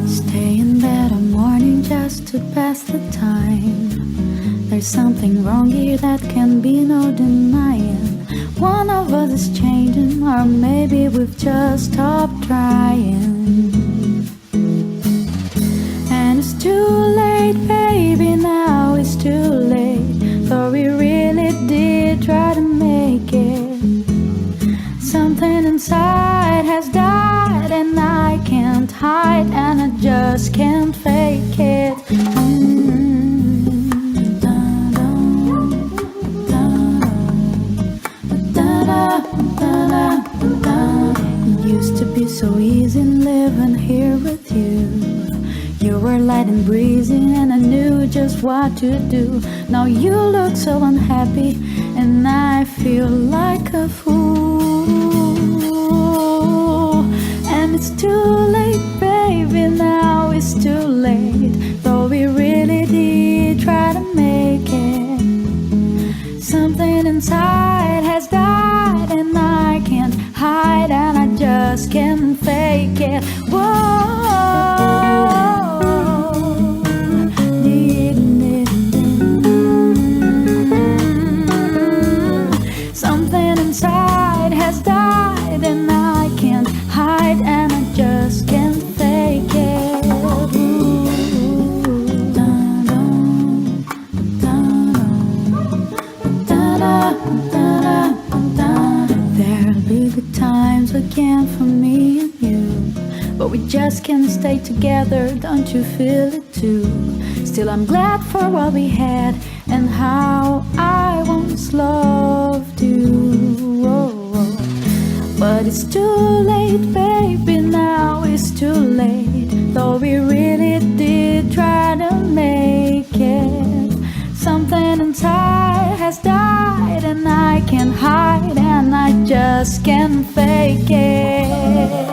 Stay in bed all morning just to pass the time. There's something wrong here that can be no denying. One of us is changing, or maybe we've just stopped trying. And it's too late, baby, now it's too late. Though we really did try to make it. Something inside has died, and I can't hide, and I just can't fake it. It used to be so easy living here with you. You were light and breezy, and I knew just what to do. Now you look so unhappy, and I feel like a fool. And it's too late, baby, now it's too late. Though we really did try to make it. Something inside has died, and I can't hide, and I just can't fake it. Whoa. Something inside has died, and I can't hide, and I just can't fake it. There'll be good times again for me and you, but we just can't stay together, don't you feel it too? Still I'm glad for what we had, and how I once loved you. Oh, oh. But it's too late, baby, now it's too late. Though we really did try to make it. Something inside has died, and I can't hide, and I just can't fake it.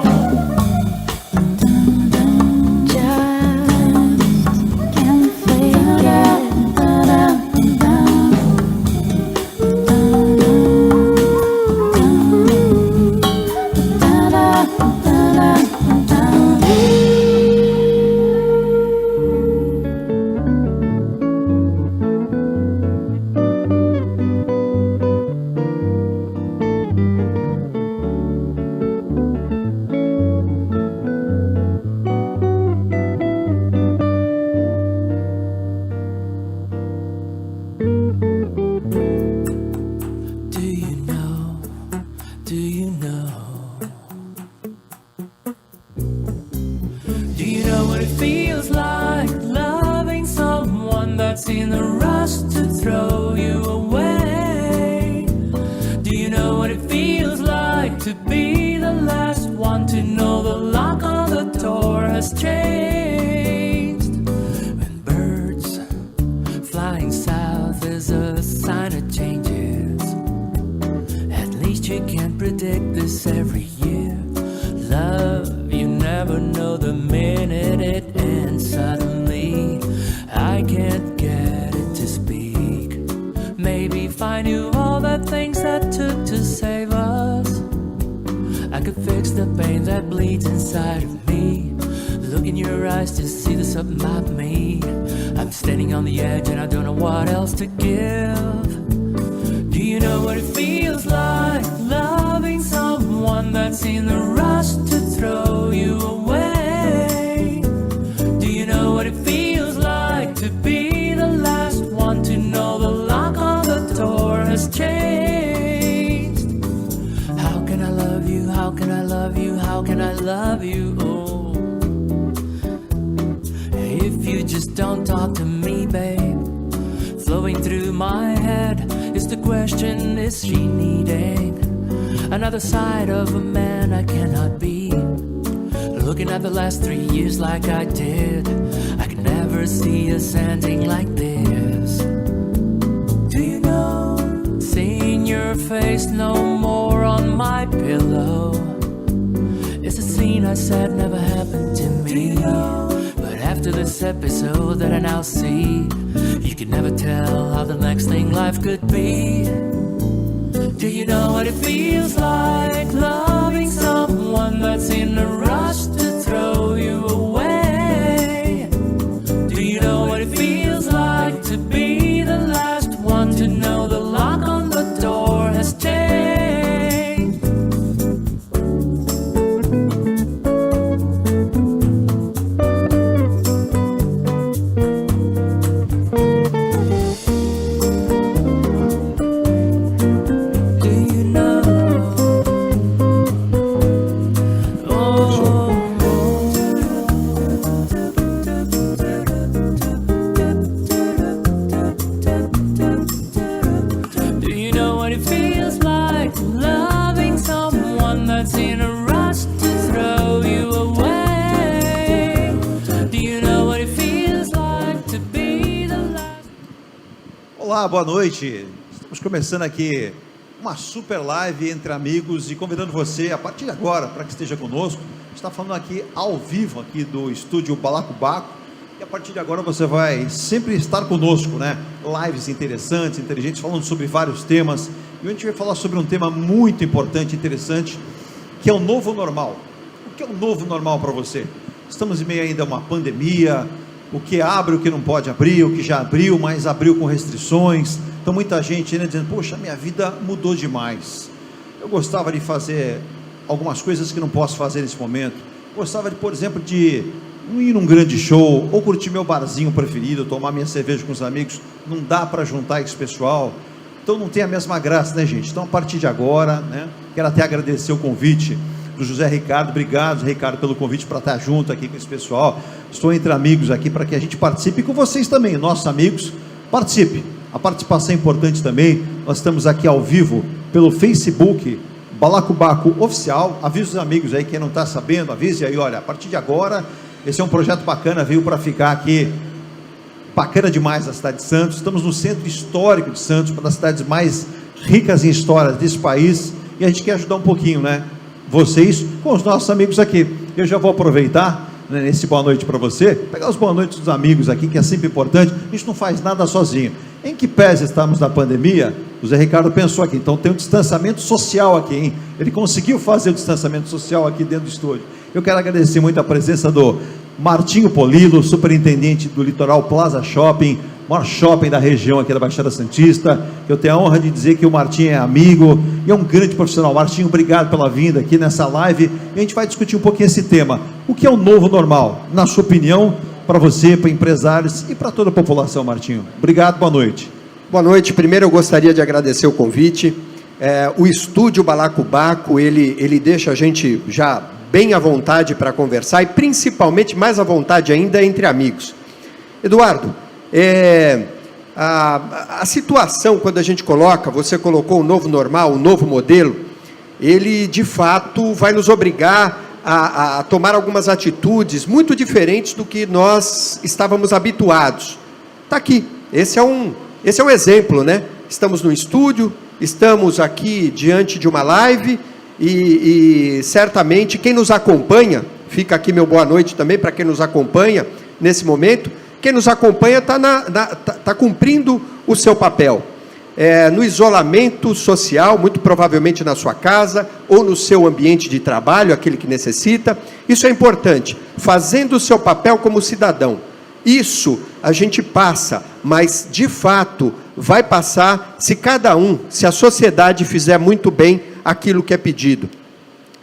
In a rush to throw you away. Do you know what it feels like to be the last one to know the lock on the door has changed? When birds flying south is a sign of changes. At least you can't predict this every year. Love, you never know the minute it ends. Suddenly I can't get it to speak. Maybe if I knew all the things that took to save us, I could fix the pain that bleeds inside of me. Look in your eyes to see there's something about me. I'm standing on the edge and I don't know what else to give. Do you know what it feels like loving someone that's in a rush to throw you away? Do you know what it feels like to be the last one to know the lock on the door has changed? How can I love you? How can I love you? How can I love you? Oh, if you just don't talk to me, babe. Flowing through my head is the question, is she needing another side of a man I cannot be? Looking at the last 3 years like I did, I can never see us ending like this. Do you know? Seeing your face no more on my pillow. It's a scene I said never happened to me. But after this episode that I now see, you can never tell how the next thing life could be. Do you know what it feels like loving someone that's in a rush to throw you away? Olá, boa noite. Estamos começando aqui uma super live entre amigos e convidando você, a partir de agora, para que esteja conosco. A gente está falando aqui ao vivo, aqui do estúdio Balacobaco, e a partir de agora você vai sempre estar conosco, né? Lives interessantes, inteligentes, falando sobre vários temas. E hoje a gente vai falar sobre um tema muito importante, interessante, que é o novo normal. O que é o novo normal para você? Estamos em meio ainda a uma pandemia, o que abre, o que não pode abrir, o que já abriu, mas abriu com restrições. Então muita gente, né, dizendo, poxa, minha vida mudou demais. Eu gostava de fazer algumas coisas que não posso fazer nesse momento. Gostava de, por exemplo, de ir num grande show, ou curtir meu barzinho preferido, tomar minha cerveja com os amigos. Não dá para juntar esse pessoal. Então não tem a mesma graça, né, gente? Então a partir de agora, né, quero até agradecer o convite do José Ricardo. Obrigado, Ricardo, pelo convite para estar junto aqui com esse pessoal. Estou entre amigos aqui para que a gente participe, e com vocês também, nossos amigos, participe. A participação é importante também. Nós estamos aqui ao vivo pelo Facebook Balacobaco Oficial. Avise os amigos aí, quem não está sabendo, avise aí, olha, a partir de agora, esse é um projeto bacana, veio para ficar aqui, bacana demais, na cidade de Santos. Estamos no centro histórico de Santos, uma das cidades mais ricas em histórias desse país, e a gente quer ajudar um pouquinho, né, vocês com os nossos amigos aqui. Eu já vou aproveitar, né, nesse boa noite para você, pegar os boa noites dos amigos aqui, que é sempre importante. A gente não faz nada sozinho. Em que pese estamos na pandemia, o Zé Ricardo pensou aqui, então tem um distanciamento social aqui, hein? Ele conseguiu fazer o distanciamento social aqui dentro do estúdio. Eu quero agradecer muito a presença do Martinho Polilo, superintendente do Litoral Plaza Shopping, maior shopping da região aqui da Baixada Santista. Eu tenho a honra de dizer que o Martinho é amigo e é um grande profissional. Martinho, obrigado pela vinda aqui nessa live, e a gente vai discutir um pouquinho esse tema. O que é o novo normal, na sua opinião, para você, para empresários e para toda a população, Martinho? Obrigado, boa noite. Boa noite. Primeiro eu gostaria de agradecer o convite. O estúdio Balacobaco, ele deixa a gente já bem à vontade para conversar, e principalmente mais à vontade ainda entre amigos. Eduardo, a situação, quando a gente coloca, você colocou um novo normal, um novo modelo, ele de fato vai nos obrigar a tomar algumas atitudes muito diferentes do que nós estávamos habituados. Está aqui, esse é um exemplo, né? Estamos no estúdio, estamos aqui diante de uma live, e certamente quem nos acompanha, fica aqui meu boa noite também para quem nos acompanha nesse momento. Quem nos acompanha está cumprindo o seu papel. No isolamento social, muito provavelmente na sua casa, ou no seu ambiente de trabalho, aquele que necessita. Isso é importante, fazendo o seu papel como cidadão. Isso a gente passa, mas de fato vai passar se a sociedade fizer muito bem aquilo que é pedido.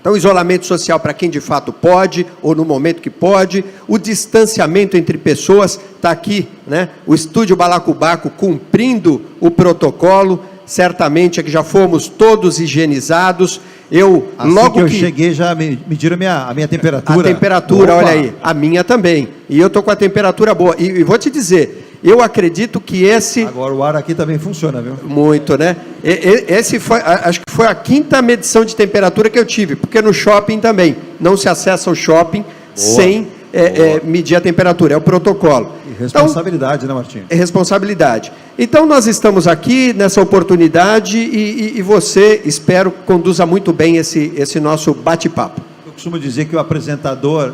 Então, isolamento social para quem de fato pode, ou no momento que pode, o distanciamento entre pessoas, está aqui, né? O estúdio Balacobaco cumprindo o protocolo, certamente é que já fomos todos higienizados. Logo que eu cheguei, já mediram a minha temperatura. A temperatura, opa. Olha aí, a minha também. E eu estou com a temperatura boa. E vou te dizer, eu acredito que esse... Agora o ar aqui também funciona, viu? Muito, né? Esse foi, acho que foi a 5ª medição de temperatura que eu tive, porque no shopping também, não se acessa o shopping sem medir a temperatura, é o protocolo. E responsabilidade, então, né, Martinho? É responsabilidade. Então nós estamos aqui nessa oportunidade e você, espero, conduza muito bem esse nosso bate-papo. Eu costumo dizer que o apresentador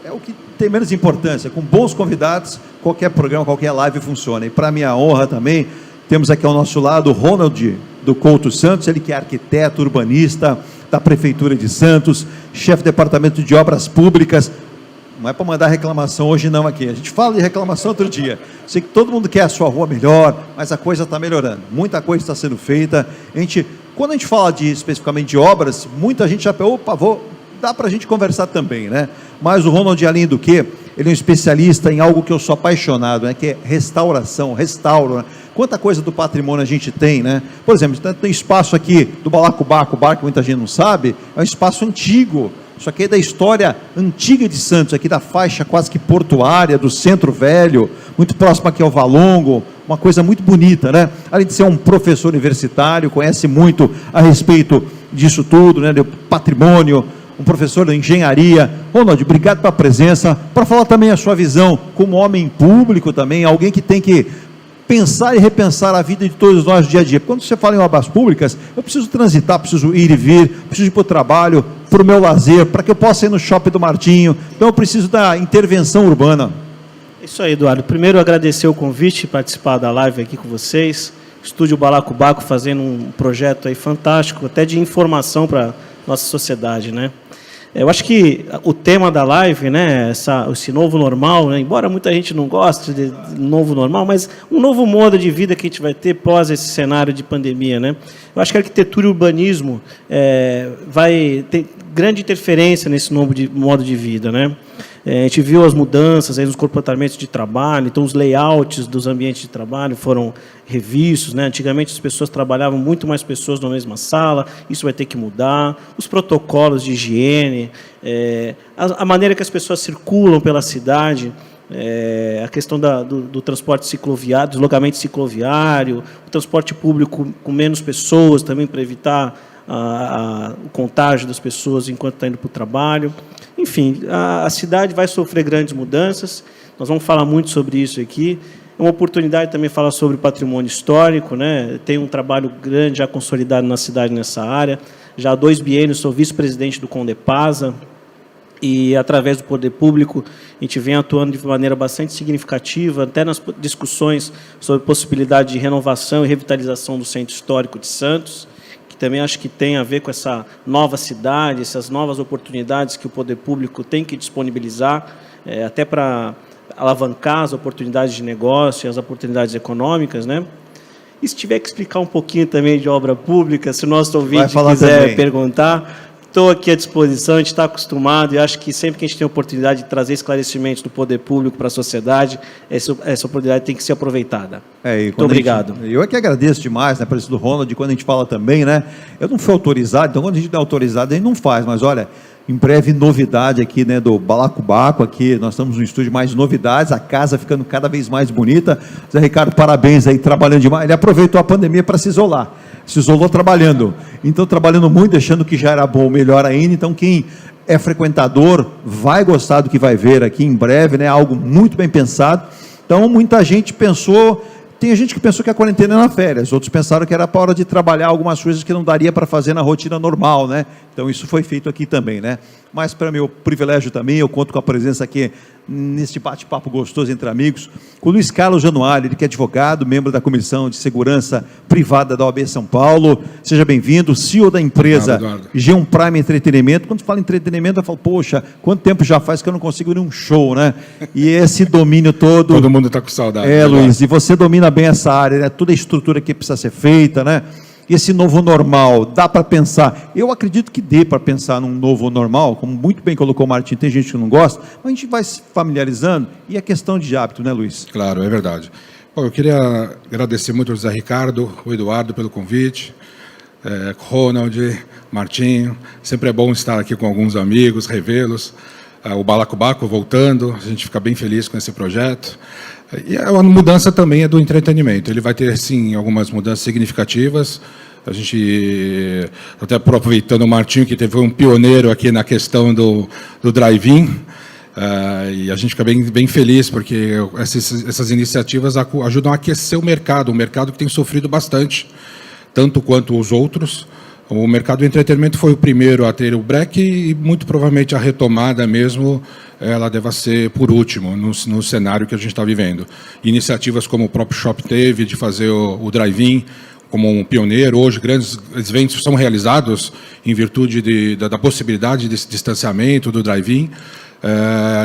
é o que tem menos importância. Com bons convidados, qualquer programa, qualquer live funciona. E para minha honra também, temos aqui ao nosso lado o Ronald do Couto Santos, ele que é arquiteto, urbanista da Prefeitura de Santos, chefe do Departamento de Obras Públicas. Não é para mandar reclamação hoje não aqui, a gente fala de reclamação outro dia. Sei que todo mundo quer a sua rua melhor, mas a coisa está melhorando, muita coisa está sendo feita. Quando a gente fala especificamente de obras, muita gente já pensou, dá para a gente conversar também, né? Mas o Ronald, além do que, ele é um especialista em algo que eu sou apaixonado, né? Que é restauração, restauro, né? Quanta coisa do patrimônio a gente tem, né? Por exemplo, tem espaço aqui do Balacobaco, bar que muita gente não sabe, é um espaço antigo. Isso aqui é da história antiga de Santos, aqui da faixa quase que portuária, do Centro Velho, muito próximo aqui ao Valongo, uma coisa muito bonita, né? Além de ser um professor universitário, conhece muito a respeito disso tudo, né? Do patrimônio, um professor da engenharia. Ronald, obrigado pela presença, para falar também a sua visão como homem público também, alguém que tem que pensar e repensar a vida de todos nós no dia a dia. Quando você fala em obras públicas, eu preciso transitar, preciso ir e vir, preciso ir para o trabalho, para o meu lazer, para que eu possa ir no shopping do Martinho. Então eu preciso da intervenção urbana. Isso aí, Eduardo. Primeiro, agradecer o convite, participar da live aqui com vocês. Estúdio Balacobaco fazendo um projeto aí fantástico, até de informação para a nossa sociedade, né? Eu acho que o tema da live, né, esse novo normal, né, embora muita gente não goste de novo normal, mas um novo modo de vida que a gente vai ter pós esse cenário de pandemia, né? Eu acho que a arquitetura e o urbanismo vai ter grande interferência nesse novo modo de vida, né? A gente viu as mudanças aí nos comportamentos de trabalho, então os layouts dos ambientes de trabalho foram revistos, né? Antigamente as pessoas trabalhavam muito mais pessoas na mesma sala, isso vai ter que mudar, os protocolos de higiene, a maneira que as pessoas circulam pela cidade, a questão do transporte cicloviário, deslocamento cicloviário, o transporte público com menos pessoas também para evitar o contágio das pessoas enquanto está indo para o trabalho. Enfim, a cidade vai sofrer grandes mudanças, nós vamos falar muito sobre isso aqui. É uma oportunidade também falar sobre patrimônio histórico, né? Tem um trabalho grande já consolidado na cidade nessa área. Já há 2 biênios sou vice-presidente do Condepasa e, através do poder público, a gente vem atuando de maneira bastante significativa, até nas discussões sobre possibilidade de renovação e revitalização do Centro Histórico de Santos, que também acho que tem a ver com essa nova cidade, essas novas oportunidades que o poder público tem que disponibilizar, até para alavancar as oportunidades de negócio e as oportunidades econômicas, né? E se tiver que explicar um pouquinho também de obra pública, se o nosso ouvinte quiser também perguntar, estou aqui à disposição, a gente está acostumado e acho que sempre que a gente tem a oportunidade de trazer esclarecimentos do poder público para a sociedade, essa oportunidade tem que ser aproveitada. Muito obrigado. Eu é que agradeço demais, né, preço do Ronald, quando a gente fala também, né? Eu não fui autorizado, então quando a gente não é autorizado, a gente não faz, mas olha, em breve novidade aqui, né, do Balacobaco aqui, nós estamos no estúdio, mais novidades, a casa ficando cada vez mais bonita. Zé Ricardo, parabéns aí, trabalhando demais. Ele aproveitou a pandemia para se isolar, se isolou trabalhando, então trabalhando muito, deixando que já era bom, melhor ainda. Então quem é frequentador vai gostar do que vai ver aqui em breve, né, algo muito bem pensado. Então muita gente pensou, tem gente que pensou que a quarentena era férias, outros pensaram que era para a hora de trabalhar algumas coisas que não daria para fazer na rotina normal, né? Então isso foi feito aqui também, né? Mas para meu privilégio também, eu conto com a presença aqui neste bate-papo gostoso entre amigos, com o Luiz Carlos Januário, ele que é advogado, membro da Comissão de Segurança Privada da OAB São Paulo. Seja bem-vindo, CEO da empresa G1 Prime Entretenimento. Quando fala em entretenimento, eu falo, poxa, quanto tempo já faz que eu não consigo ir num show, né? E esse domínio todo... Todo mundo está com saudade. Luiz, e você domina bem essa área, né? Toda a estrutura que precisa ser feita, né? Esse novo normal, dá para pensar? Eu acredito que dê para pensar num novo normal, como muito bem colocou o Martim, tem gente que não gosta, mas a gente vai se familiarizando, e é questão de hábito, né, Luiz? Claro, é verdade. Bom, eu queria agradecer muito ao Zé Ricardo, o Eduardo pelo convite, Ronald, Martinho, sempre é bom estar aqui com alguns amigos, revê-los, o Balacobaco voltando, a gente fica bem feliz com esse projeto. E a mudança também é do entretenimento. Ele vai ter, sim, algumas mudanças significativas. A gente, até aproveitando o Martinho, que foi um pioneiro aqui na questão do drive-in, e a gente fica bem feliz, porque essas iniciativas ajudam a aquecer o mercado que tem sofrido bastante, tanto quanto os outros. O mercado do entretenimento foi o primeiro a ter o break e, muito provavelmente, a retomada mesmo, ela deva ser por último, no cenário que a gente está vivendo. Iniciativas como o próprio Shop teve, de fazer o drive-in como um pioneiro. Hoje, grandes eventos são realizados em virtude da possibilidade desse distanciamento do drive-in.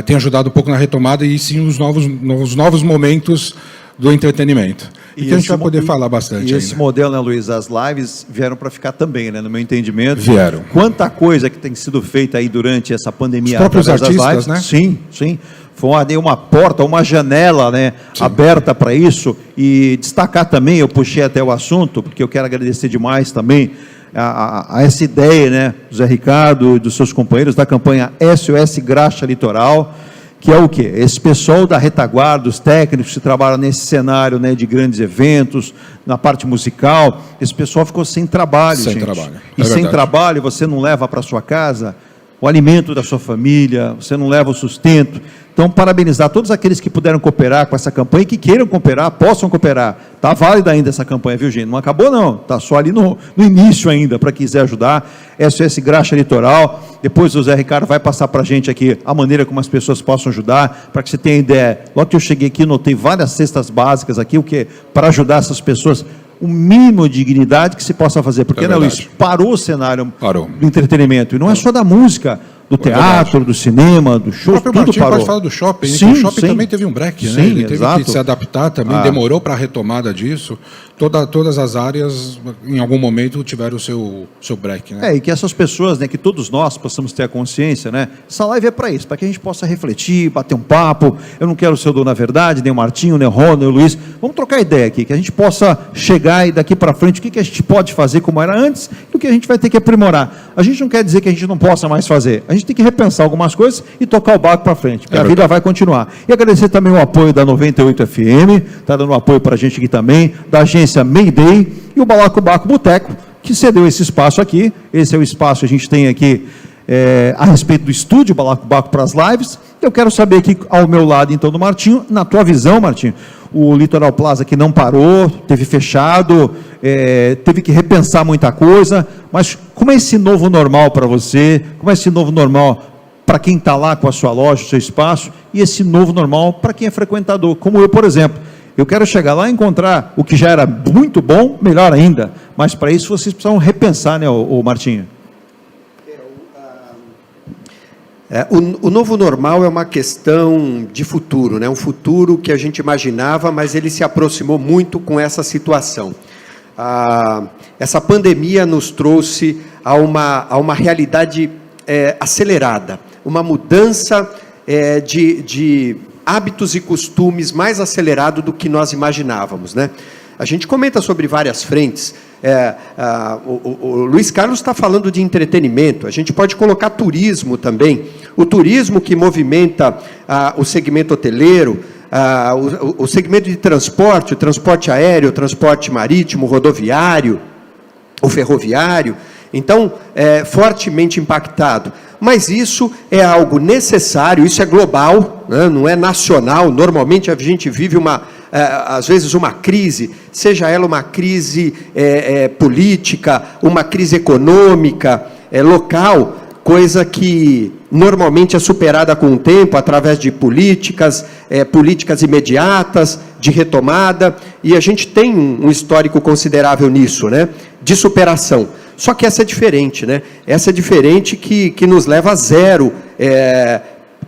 Tem ajudado um pouco na retomada e, sim, os novos momentos do entretenimento. E que a gente vai poder falar bastante. E esse modelo, né, Luiz, as lives vieram para ficar também, né, no meu entendimento. Vieram. Quanta coisa que tem sido feita aí durante essa pandemia. Os próprios artistas, né? Sim, sim. Foi uma porta, uma janela, né, aberta para isso. E destacar também, eu puxei até o assunto, porque eu quero agradecer demais também a essa ideia, né, do Zé Ricardo e dos seus companheiros da campanha SOS Graxa Litoral, que é o quê? Esse pessoal da retaguarda, os técnicos que trabalham nesse cenário, né, de grandes eventos, na parte musical, esse pessoal ficou sem trabalho, gente. Sem trabalho. E sem trabalho você não leva para sua casa o alimento da sua família, você não leva o sustento. Então, parabenizar todos aqueles que puderam cooperar com essa campanha e que queiram cooperar, possam cooperar. Está válida ainda essa campanha, viu, gente? Não acabou, não. Está só ali no início ainda, para quem quiser ajudar. SOS Graxa Litoral. Depois o Zé Ricardo vai passar para a gente aqui a maneira como as pessoas possam ajudar, para que você tenha ideia. Logo que eu cheguei aqui, notei várias cestas básicas aqui, o que para ajudar essas pessoas, o mínimo de dignidade que se possa fazer. Porque, né, Luiz, parou o cenário do entretenimento. E não é só da música, do teatro, do cinema, do show, tudo Martinho parou. pode falar do shopping, sim, o shopping sim. também teve um break, né? Sim, Ele teve exato. que se adaptar também, demorou para a retomada disso. Todas as áreas, em algum momento, tiveram o seu break, né? E que essas pessoas, né, que todos nós possamos ter a consciência, né? Essa live é para isso, para que a gente possa refletir, bater um papo. Eu não quero ser o dono da verdade, nem o Martinho, nem o Rô, nem o Luiz. Vamos trocar ideia aqui, que a gente possa chegar e daqui para frente, o que a gente pode fazer como era antes e o que a gente vai ter que aprimorar. A gente não quer dizer que a gente não possa mais fazer. A gente tem que repensar algumas coisas e tocar o barco para frente, porque a vida vai continuar. E agradecer também o apoio da 98 FM, está dando um apoio para a gente aqui também, da agência Mayday e o Balacobaco Boteco, que cedeu esse espaço aqui. Esse é o espaço que a gente tem aqui a respeito do estúdio Balacobaco para as lives. Eu quero saber aqui ao meu lado, então, do Martinho, na tua visão, Martinho, o Litoral Plaza que não parou, teve fechado, teve que repensar muita coisa, mas como é esse novo normal para você? Como é esse novo normal para quem está lá com a sua loja, o seu espaço, e esse novo normal para quem é frequentador, como eu, por exemplo? Eu quero chegar lá e encontrar o que já era muito bom, melhor ainda, mas para isso vocês precisam repensar, né, o Martinho? O novo normal é uma questão de futuro, né? Um futuro que a gente imaginava, mas ele se aproximou muito com essa situação. Essa pandemia nos trouxe a uma realidade acelerada, uma mudança de hábitos e costumes mais acelerado do que nós imaginávamos, né? A gente comenta sobre várias frentes. O Luiz Carlos está falando de entretenimento, a gente pode colocar turismo também. O turismo que movimenta o segmento hoteleiro, o segmento de transporte, o transporte aéreo, o transporte marítimo, o rodoviário, o ferroviário. Então, fortemente impactado. Mas isso é algo necessário, isso é global, né? Não é nacional. Normalmente a gente vive às vezes uma crise, seja ela uma crise política, uma crise econômica, local, coisa que normalmente é superada com o tempo, através de políticas imediatas, de retomada, e a gente tem um histórico considerável nisso, né? De superação. Só que essa é diferente, né? Essa é diferente que nos leva a zero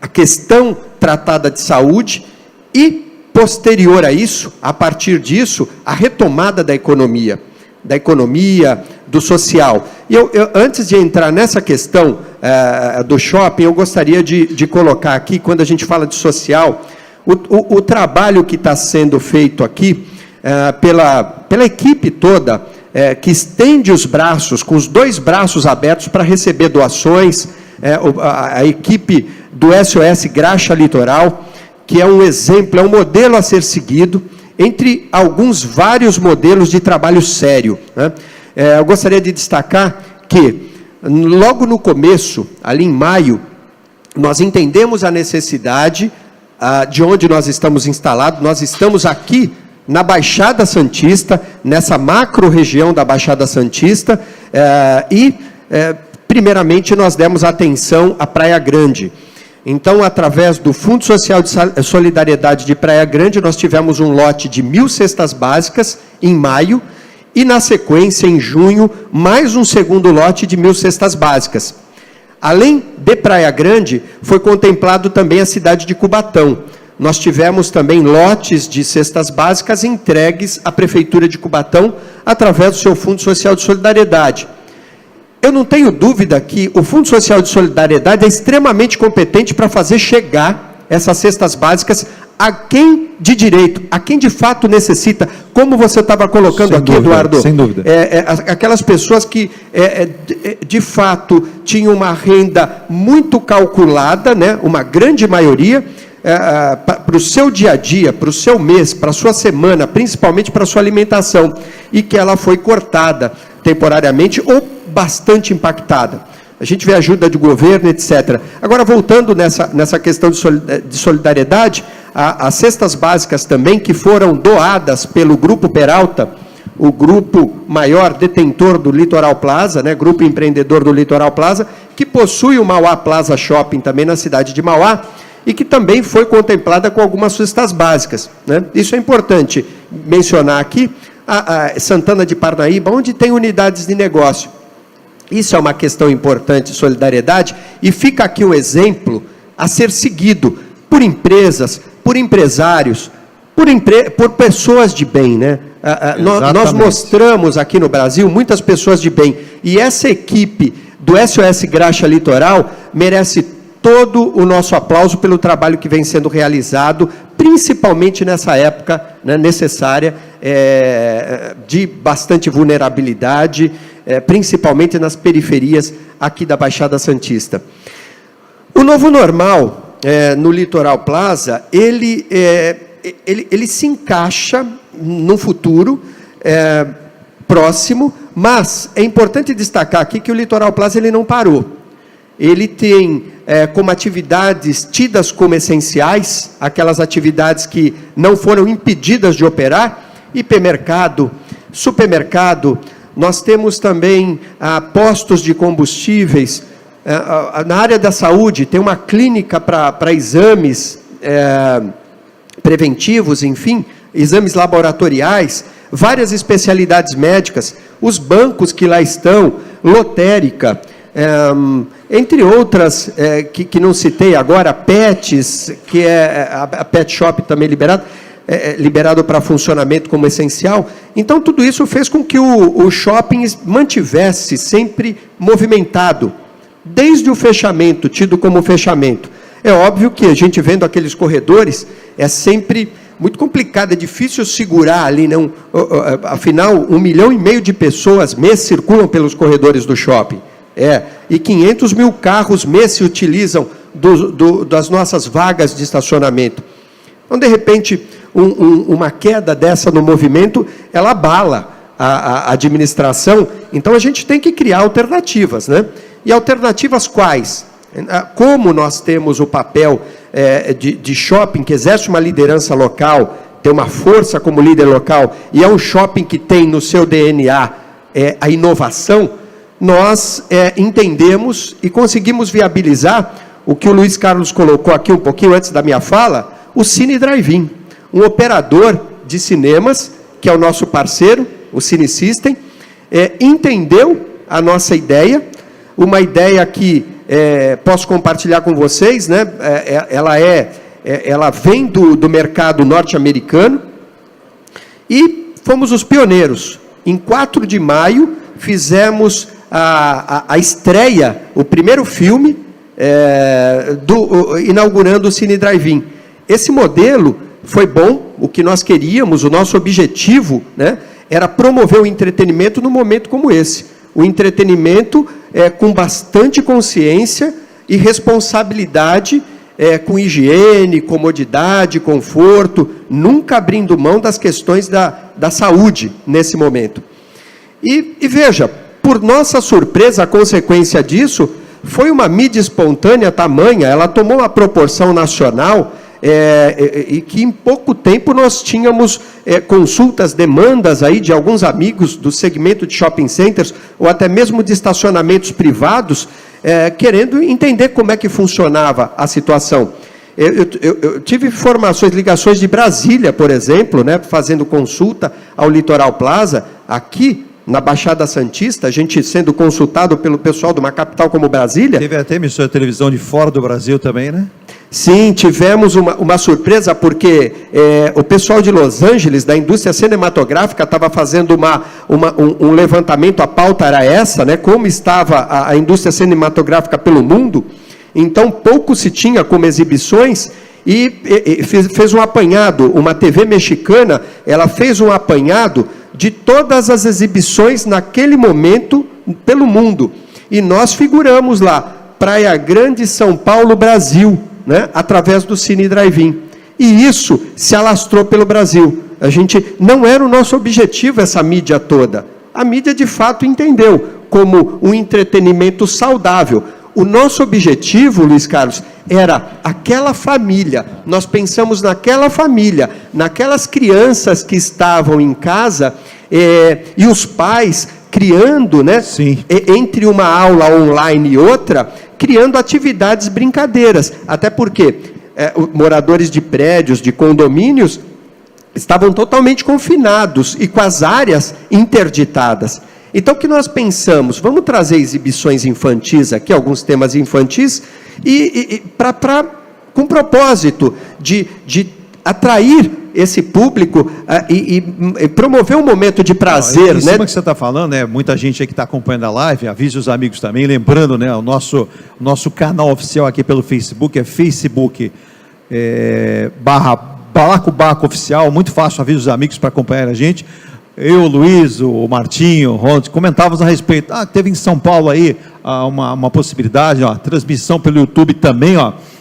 a questão tratada de saúde e, posterior a isso, a partir disso, a retomada da economia, do social. E eu antes de entrar nessa questão do shopping, eu gostaria de colocar aqui, quando a gente fala de social, o trabalho que está sendo feito aqui pela equipe toda, que estende os braços, com os dois braços abertos para receber doações, a equipe do SOS Graxa Litoral, que é um exemplo, é um modelo a ser seguido, entre vários modelos de trabalho sério, né? Eu gostaria de destacar que, logo no começo, ali em maio, nós entendemos a necessidade de onde nós estamos instalados. Nós estamos aqui na Baixada Santista, nessa macro-região da Baixada Santista, primeiramente, nós demos atenção à Praia Grande. Então, através do Fundo Social de Solidariedade de Praia Grande, nós tivemos um lote de 1.000 cestas básicas em maio, e, na sequência, em junho, mais um segundo lote de 1.000 cestas básicas. Além de Praia Grande, foi contemplado também a cidade de Cubatão. Nós tivemos também lotes de cestas básicas entregues à Prefeitura de Cubatão, através do seu Fundo Social de Solidariedade. Eu não tenho dúvida que o Fundo Social de Solidariedade é extremamente competente para fazer chegar essas cestas básicas a quem de direito, a quem de fato necessita, como você estava colocando aqui, Eduardo. Sem dúvida. Aquelas pessoas que, de fato, tinham uma renda muito calculada, né, uma grande maioria, para o seu dia a dia, para o seu mês, para a sua semana, principalmente para a sua alimentação, e que ela foi cortada temporariamente ou bastante impactada. a gente vê ajuda de governo, etc. Agora, voltando nessa questão de solidariedade, as cestas básicas também, que foram doadas pelo Grupo Peralta, o grupo maior detentor do Litoral Plaza, né, grupo empreendedor do Litoral Plaza, que possui o Mauá Plaza Shopping também na cidade de Mauá, e que também foi contemplada com algumas cestas básicas, né? Isso é importante mencionar aqui. A Santana de Parnaíba, onde tem unidades de negócio. Isso é uma questão importante, solidariedade, e fica aqui um exemplo a ser seguido por empresas, por empresários, por pessoas de bem, né? Nós mostramos aqui no Brasil muitas pessoas de bem, e essa equipe do SOS Graxa Litoral merece todo o nosso aplauso pelo trabalho que vem sendo realizado, principalmente nessa época, né, necessária, de bastante vulnerabilidade, principalmente nas periferias aqui da Baixada Santista. O novo normal no Litoral Plaza, ele se encaixa no futuro próximo, mas é importante destacar aqui que o Litoral Plaza ele não parou. Ele tem como atividades tidas como essenciais, aquelas atividades que não foram impedidas de operar, hipermercado, supermercado, nós temos também postos de combustíveis, na área da saúde tem uma clínica para exames preventivos, enfim, exames laboratoriais, várias especialidades médicas, os bancos que lá estão, lotérica, entre outras que não citei agora, PETs, que é a Pet Shop também liberado para funcionamento como essencial. Então, tudo isso fez com que o shopping mantivesse sempre movimentado, desde o fechamento, tido como fechamento. É óbvio que a gente vendo aqueles corredores, é sempre muito complicado, é difícil segurar ali, né? Afinal, 1,5 milhão de pessoas mês circulam pelos corredores do shopping. E 500 mil carros mês se utilizam das nossas vagas de estacionamento. Então, de repente, uma queda dessa no movimento, ela abala a administração. Então, a gente tem que criar alternativas, né? E alternativas quais? Como nós temos o papel de shopping que exerce uma liderança local, tem uma força como líder local, e é um shopping que tem no seu DNA a inovação, nós entendemos e conseguimos viabilizar o que o Luiz Carlos colocou aqui um pouquinho antes da minha fala, o Cine Drive-In, um operador de cinemas, que é o nosso parceiro, o Cine System, entendeu a nossa ideia, uma ideia que posso compartilhar com vocês, né? Ela vem do mercado norte-americano, e fomos os pioneiros. Em 4 de maio, fizemos a estreia, o primeiro filme, inaugurando o Cine Drive-In. Esse modelo foi bom, o que nós queríamos, o nosso objetivo, né, era promover o entretenimento num momento como esse. O entretenimento com bastante consciência e responsabilidade, com higiene, comodidade, conforto, nunca abrindo mão das questões da saúde nesse momento. E veja, por nossa surpresa, a consequência disso foi uma mídia espontânea tamanha, ela tomou uma proporção nacional, e que em pouco tempo nós tínhamos consultas, demandas aí de alguns amigos do segmento de shopping centers, ou até mesmo de estacionamentos privados, querendo entender como é que funcionava a situação. Eu tive informações, ligações de Brasília, por exemplo, né, fazendo consulta ao Litoral Plaza, aqui na Baixada Santista, a gente sendo consultado pelo pessoal de uma capital como Brasília. Teve até emissora de televisão de fora do Brasil também, né? Sim, tivemos uma surpresa, porque o pessoal de Los Angeles, da indústria cinematográfica, estava fazendo um levantamento, a pauta era essa, né, como estava a indústria cinematográfica pelo mundo. Então, pouco se tinha como exibições, e fez um apanhado, uma TV mexicana, ela fez um apanhado de todas as exibições naquele momento pelo mundo. E nós figuramos lá, Praia Grande, São Paulo, Brasil, né, através do Cine Drive-In. E isso se alastrou pelo Brasil. Não era o nosso objetivo essa mídia toda. A mídia, de fato, entendeu como um entretenimento saudável. O nosso objetivo, Luiz Carlos, era aquela família. Nós pensamos naquela família, naquelas crianças que estavam em casa e os pais criando, né, entre uma aula online e outra, criando atividades, brincadeiras. Até porque moradores de prédios, de condomínios, estavam totalmente confinados e com as áreas interditadas. Então, o que nós pensamos? Vamos trazer exibições infantis aqui, alguns temas infantis, com propósito de atrair esse público e promover um momento de prazer. Em cima que você está falando, muita gente aí que está acompanhando a live, avise os amigos também, lembrando, né, o nosso canal oficial aqui pelo Facebook é Facebook /Balacobaco Oficial, muito fácil, avise os amigos para acompanhar a gente. Eu, o Luiz, o Martinho, o Ron, comentávamos a respeito. Teve em São Paulo aí uma possibilidade, transmissão pelo YouTube também,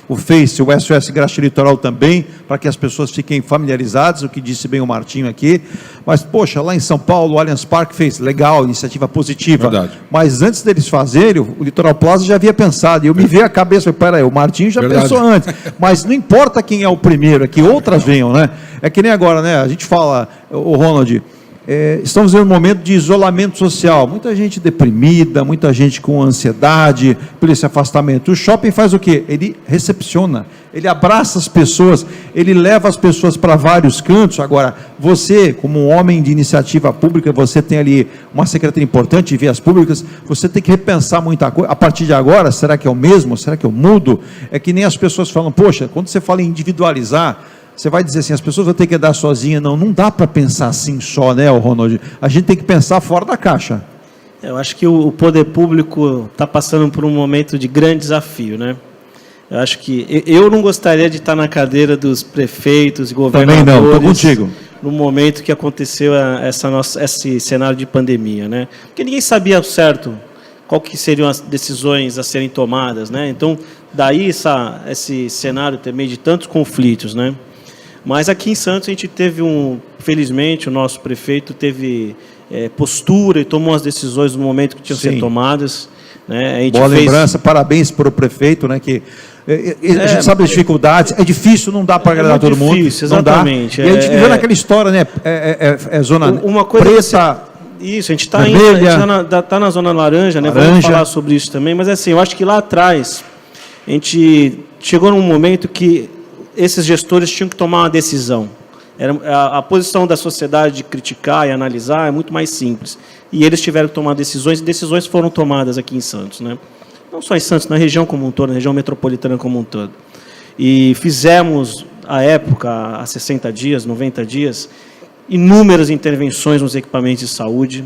o Face, o SOS Graxa Litoral também, para que as pessoas fiquem familiarizadas, o que disse bem o Martinho aqui. Mas, poxa, lá em São Paulo, o Allianz Parque fez, legal, iniciativa positiva. Verdade. Mas antes deles fazerem, o Litoral Plaza já havia pensado, e eu me veio a cabeça, peraí, o Martinho já pensou antes. Mas não importa quem é o primeiro, é que outras venham, né? É que nem agora, né? A gente fala, o Ronald, estamos em um momento de isolamento social, muita gente deprimida, muita gente com ansiedade, por esse afastamento. O shopping faz o quê? Ele recepciona, ele abraça as pessoas, ele leva as pessoas para vários cantos. Agora, você, como um homem de iniciativa pública, você tem ali uma secretaria importante de vias públicas, você tem que repensar muita coisa. A partir de agora, será que é o mesmo? Será que eu mudo? É que nem as pessoas falam, poxa, quando você fala em individualizar, você vai dizer assim, as pessoas vão ter que andar sozinhas. Não dá para pensar assim só, né, Ronald? A gente tem que pensar fora da caixa. Eu acho que o poder público está passando por um momento de grande desafio, né? Eu acho que eu não gostaria de estar na cadeira dos prefeitos e governadores. Também não, estou contigo. No momento que aconteceu esse cenário de pandemia, né? Porque ninguém sabia ao certo qual que seriam as decisões a serem tomadas, né? Então, daí esse cenário também de tantos conflitos, né? Mas aqui em Santos a gente teve felizmente o nosso prefeito teve postura e tomou as decisões no momento que tinham que ser tomadas. Né? Boa lembrança, parabéns para o prefeito, né, que a gente sabe as dificuldades, é difícil, não dá para agradar todo mundo. Exatamente. E a gente viveu naquela história, né, zona preta... Isso, a gente está na zona laranja, né? Vamos falar sobre isso também, mas assim, eu acho que lá atrás a gente chegou num momento que esses gestores tinham que tomar uma decisão. A posição da sociedade de criticar e analisar é muito mais simples. E eles tiveram que tomar decisões, e decisões foram tomadas aqui em Santos, né? Não só em Santos, na região como um todo, na região metropolitana como um todo. E fizemos, à época, há 60 dias, 90 dias, inúmeras intervenções nos equipamentos de saúde,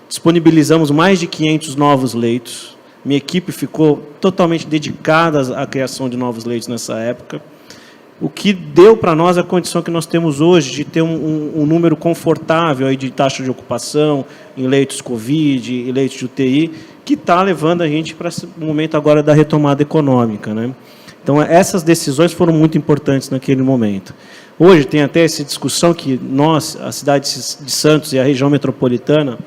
disponibilizamos mais de 500 novos leitos. Minha equipe ficou totalmente dedicada à criação de novos leitos nessa época, o que deu para nós a condição que nós temos hoje de ter um número confortável aí de taxa de ocupação em leitos Covid e leitos de UTI, que está levando a gente para esse momento agora da retomada econômica, né? Então, essas decisões foram muito importantes naquele momento. Hoje tem até essa discussão que nós, a cidade de Santos e a região metropolitana,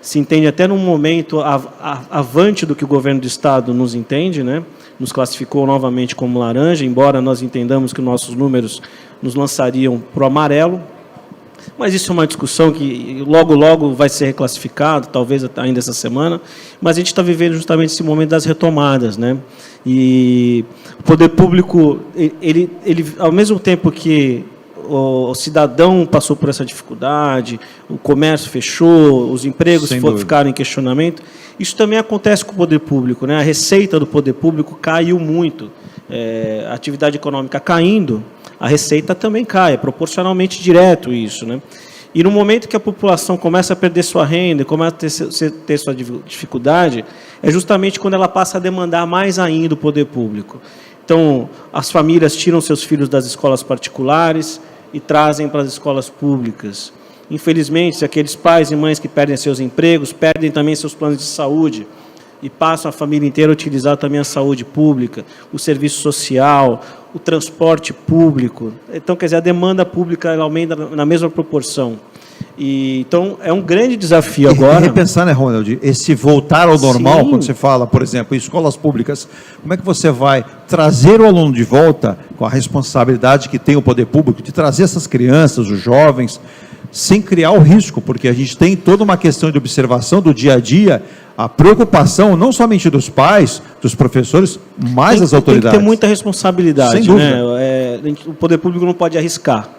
se entende até num momento avante do que o governo do Estado nos entende, né? Nos classificou novamente como laranja, embora nós entendamos que nossos números nos lançariam para o amarelo. Mas isso é uma discussão que logo vai ser reclassificado, talvez ainda essa semana. Mas a gente está vivendo justamente esse momento das retomadas, né? E o poder público, ele ao mesmo tempo que o cidadão passou por essa dificuldade, o comércio fechou, os empregos ficaram em questionamento, isso também acontece com o poder público, né? A receita do poder público caiu muito. A atividade econômica caindo, a receita também cai, é proporcionalmente direto isso, né? E no momento que a população começa a perder sua renda, começa a ter sua dificuldade, é justamente quando ela passa a demandar mais ainda o poder público. Então, as famílias tiram seus filhos das escolas particulares e trazem para as escolas públicas. Infelizmente, aqueles pais e mães que perdem seus empregos, perdem também seus planos de saúde e passam a família inteira a utilizar também a saúde pública, o serviço social, o transporte público. Então, quer dizer, a demanda pública ela aumenta na mesma proporção. Então, é um grande desafio E agora. repensar, né, Ronald, esse voltar ao normal, Sim. quando você fala, por exemplo, em escolas públicas, como é que você vai trazer o aluno de volta com a responsabilidade que tem o poder público de trazer essas crianças, os jovens, sem criar o risco, porque a gente tem toda uma questão de observação do dia a dia, a preocupação não somente dos pais, dos professores, mas das autoridades. Tem que ter muita responsabilidade. Sem dúvida. Né? O poder público não pode arriscar.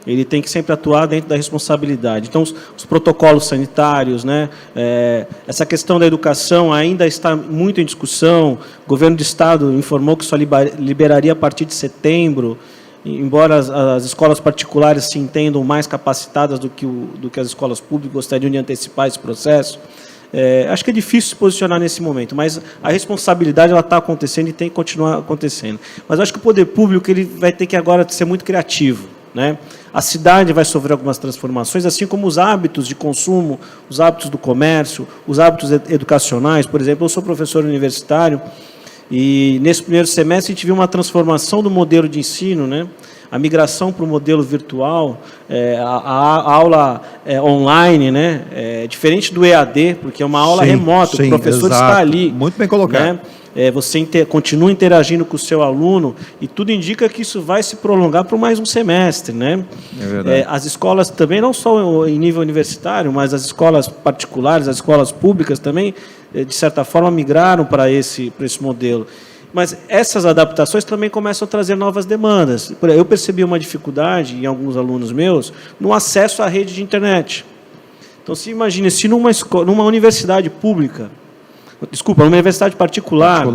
Ele tem que sempre atuar dentro da responsabilidade. Então, os protocolos sanitários, né? Essa questão da educação ainda está muito em discussão. O governo do Estado informou que só liberaria a partir de setembro, embora as escolas particulares se entendam mais capacitadas do que as escolas públicas, gostariam de antecipar esse processo. Acho que é difícil se posicionar nesse momento, mas a responsabilidade está acontecendo e tem que continuar acontecendo. Mas acho que o poder público ele vai ter que agora ser muito criativo. Né? A cidade vai sofrer algumas transformações, assim como os hábitos de consumo, os hábitos do comércio, os hábitos educacionais. Por exemplo, eu sou professor universitário e nesse primeiro semestre a gente viu uma transformação do modelo de ensino, né? A migração para o modelo virtual, a aula online, né? Diferente do EAD, porque é uma aula remota, o professor está ali. Muito bem colocado. Né? Você continua interagindo com o seu aluno e tudo indica que isso vai se prolongar por mais um semestre. Né? É verdade. As escolas também, não só em nível universitário, mas as escolas particulares, as escolas públicas também, de certa forma, migraram para esse modelo. Mas essas adaptações também começam a trazer novas demandas. Eu percebi uma dificuldade em alguns alunos meus no acesso à rede de internet. Então, imagine, se numa universidade pública, numa universidade particular.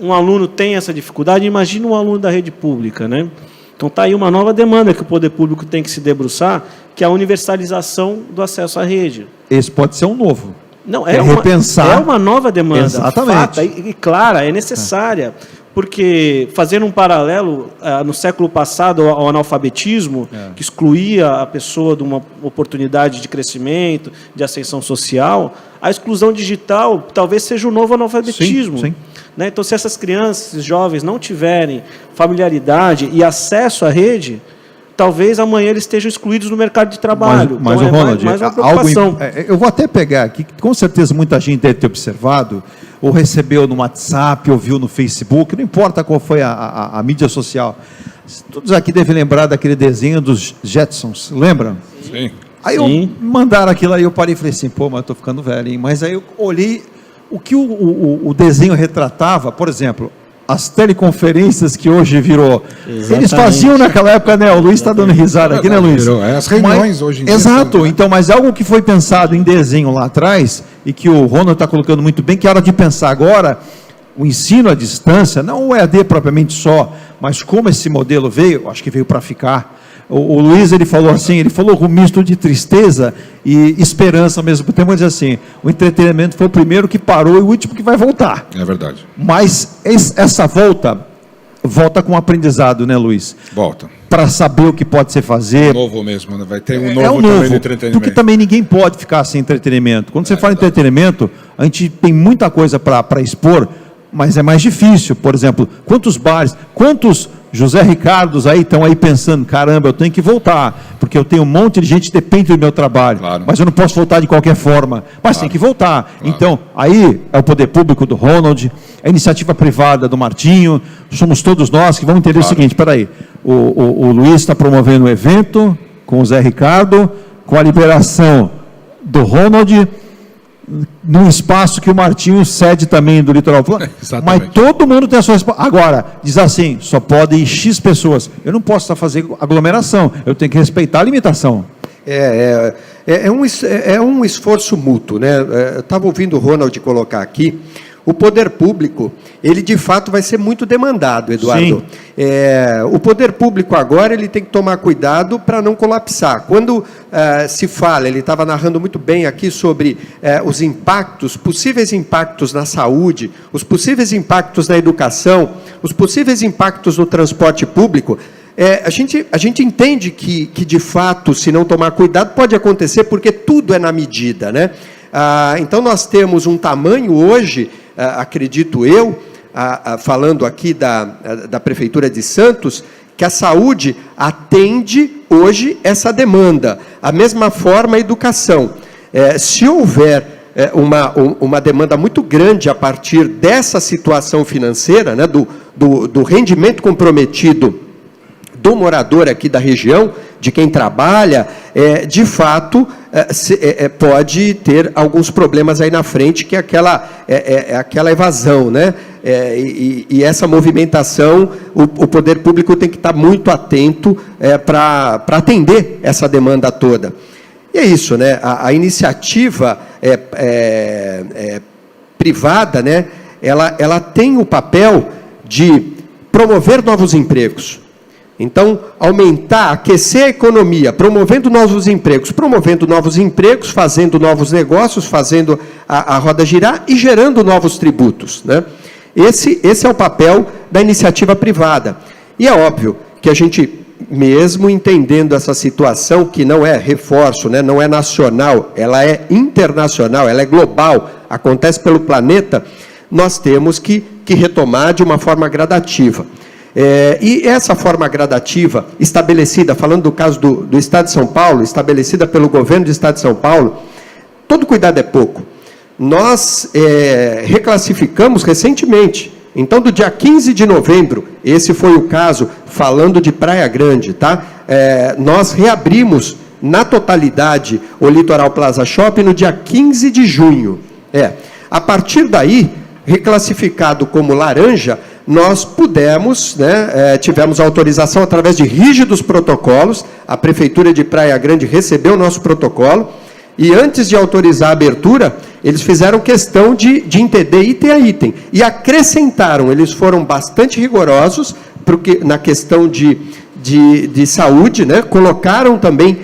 Um aluno tem essa dificuldade, imagina um aluno da rede pública. Né? Então, está aí uma nova demanda que o poder público tem que se debruçar, que é a universalização do acesso à rede. Esse pode ser um novo. Não, repensar. É uma nova demanda. Exatamente. Fata, e clara, é necessária. Porque, fazendo um paralelo, no século passado, ao analfabetismo, que excluía a pessoa de uma oportunidade de crescimento, de ascensão social, a exclusão digital talvez seja o novo analfabetismo. Sim. Né? Então, se essas crianças, esses jovens, não tiverem familiaridade e acesso à rede, talvez amanhã eles estejam excluídos no mercado de trabalho. Mas então, Ronald, mais uma preocupação. eu vou até pegar aqui, que com certeza muita gente deve ter observado, ou recebeu no WhatsApp, ou viu no Facebook, não importa qual foi a mídia social. Todos aqui devem lembrar daquele desenho dos Jetsons, lembram? Sim. Aí mandaram aquilo aí, eu parei e falei assim, pô, mas eu estou ficando velho, hein? Mas aí eu olhei o que o desenho retratava, por exemplo, as teleconferências que hoje virou. Exatamente. Eles faziam naquela época, né? O Luiz está dando risada aqui, né, Luiz? As reuniões hoje em dia. Exato, então, mas algo que foi pensado em desenho lá atrás, e que o Ronald está colocando muito bem, que é hora de pensar agora, o ensino à distância, não o EAD propriamente só, mas como esse modelo veio, acho que veio para ficar. O Luiz, ele falou assim, ele falou com um misto de tristeza e esperança ao mesmo tempo, mas assim, o entretenimento foi o primeiro que parou e o último que vai voltar. É verdade. Mas essa volta com aprendizado, né, Luiz? Volta. Para saber o que pode ser fazer. Novo mesmo, né? Vai ter um novo também de entretenimento. Porque também ninguém pode ficar sem entretenimento. Quando você fala em entretenimento, a gente tem muita coisa para expor, mas é mais difícil. Por exemplo, quantos bares, quantos José Ricardos aí estão aí pensando, caramba, eu tenho que voltar, porque eu tenho um monte de gente que depende do meu trabalho, mas eu não posso voltar de qualquer forma, mas tem que voltar. Então, aí é o poder público do Ronald, a iniciativa privada do Martinho, somos todos nós que vamos entender o seguinte, peraí, o Luiz está promovendo um evento com o Zé Ricardo, com a liberação do Ronald, num espaço que o Martinho cede também do Litoral Plano, mas todo mundo tem a sua resposta. Agora, diz assim, só podem ir X pessoas. Eu não posso fazer aglomeração, eu tenho que respeitar a limitação. É um esforço mútuo, né? Eu estava ouvindo o Ronald colocar aqui, o poder público, ele de fato vai ser muito demandado, Eduardo. O poder público agora, ele tem que tomar cuidado para não colapsar. Quando se fala, ele estava narrando muito bem aqui sobre os impactos, possíveis impactos na saúde, os possíveis impactos na educação, os possíveis impactos no transporte público, a gente entende que de fato, se não tomar cuidado, pode acontecer, porque tudo é na medida, né? Então, nós temos um tamanho hoje, acredito eu, falando aqui da Prefeitura de Santos, que a saúde atende hoje essa demanda. A mesma forma a educação. Se houver uma demanda muito grande a partir dessa situação financeira, né, do rendimento comprometido do morador aqui da região, de quem trabalha, de fato, pode ter alguns problemas aí na frente, que é aquela evasão, né? E essa movimentação, o poder público tem que estar muito atento para atender essa demanda toda. E é isso, né? A iniciativa privada, né? Ela tem o papel de promover novos empregos. Então, aumentar, aquecer a economia, promovendo novos empregos, fazendo novos negócios, fazendo a roda girar e gerando novos tributos, né? Esse é o papel da iniciativa privada. E é óbvio que a gente, mesmo entendendo essa situação, que não é reforço, né, não é nacional, ela é internacional, ela é global, acontece pelo planeta, nós temos que retomar de uma forma gradativa. E essa forma gradativa, estabelecida, falando do caso do Estado de São Paulo, estabelecida pelo governo do Estado de São Paulo, todo cuidado é pouco. Nós reclassificamos recentemente. Então, do dia 15 de novembro, esse foi o caso, falando de Praia Grande, tá? Nós reabrimos na totalidade o Litoral Plaza Shopping no dia 15 de junho. A partir daí, reclassificado como laranja, nós pudemos, né, tivemos autorização através de rígidos protocolos, a Prefeitura de Praia Grande recebeu o nosso protocolo, e antes de autorizar a abertura, eles fizeram questão de entender item a item, e acrescentaram, eles foram bastante rigorosos, porque, na questão de saúde, né, colocaram também,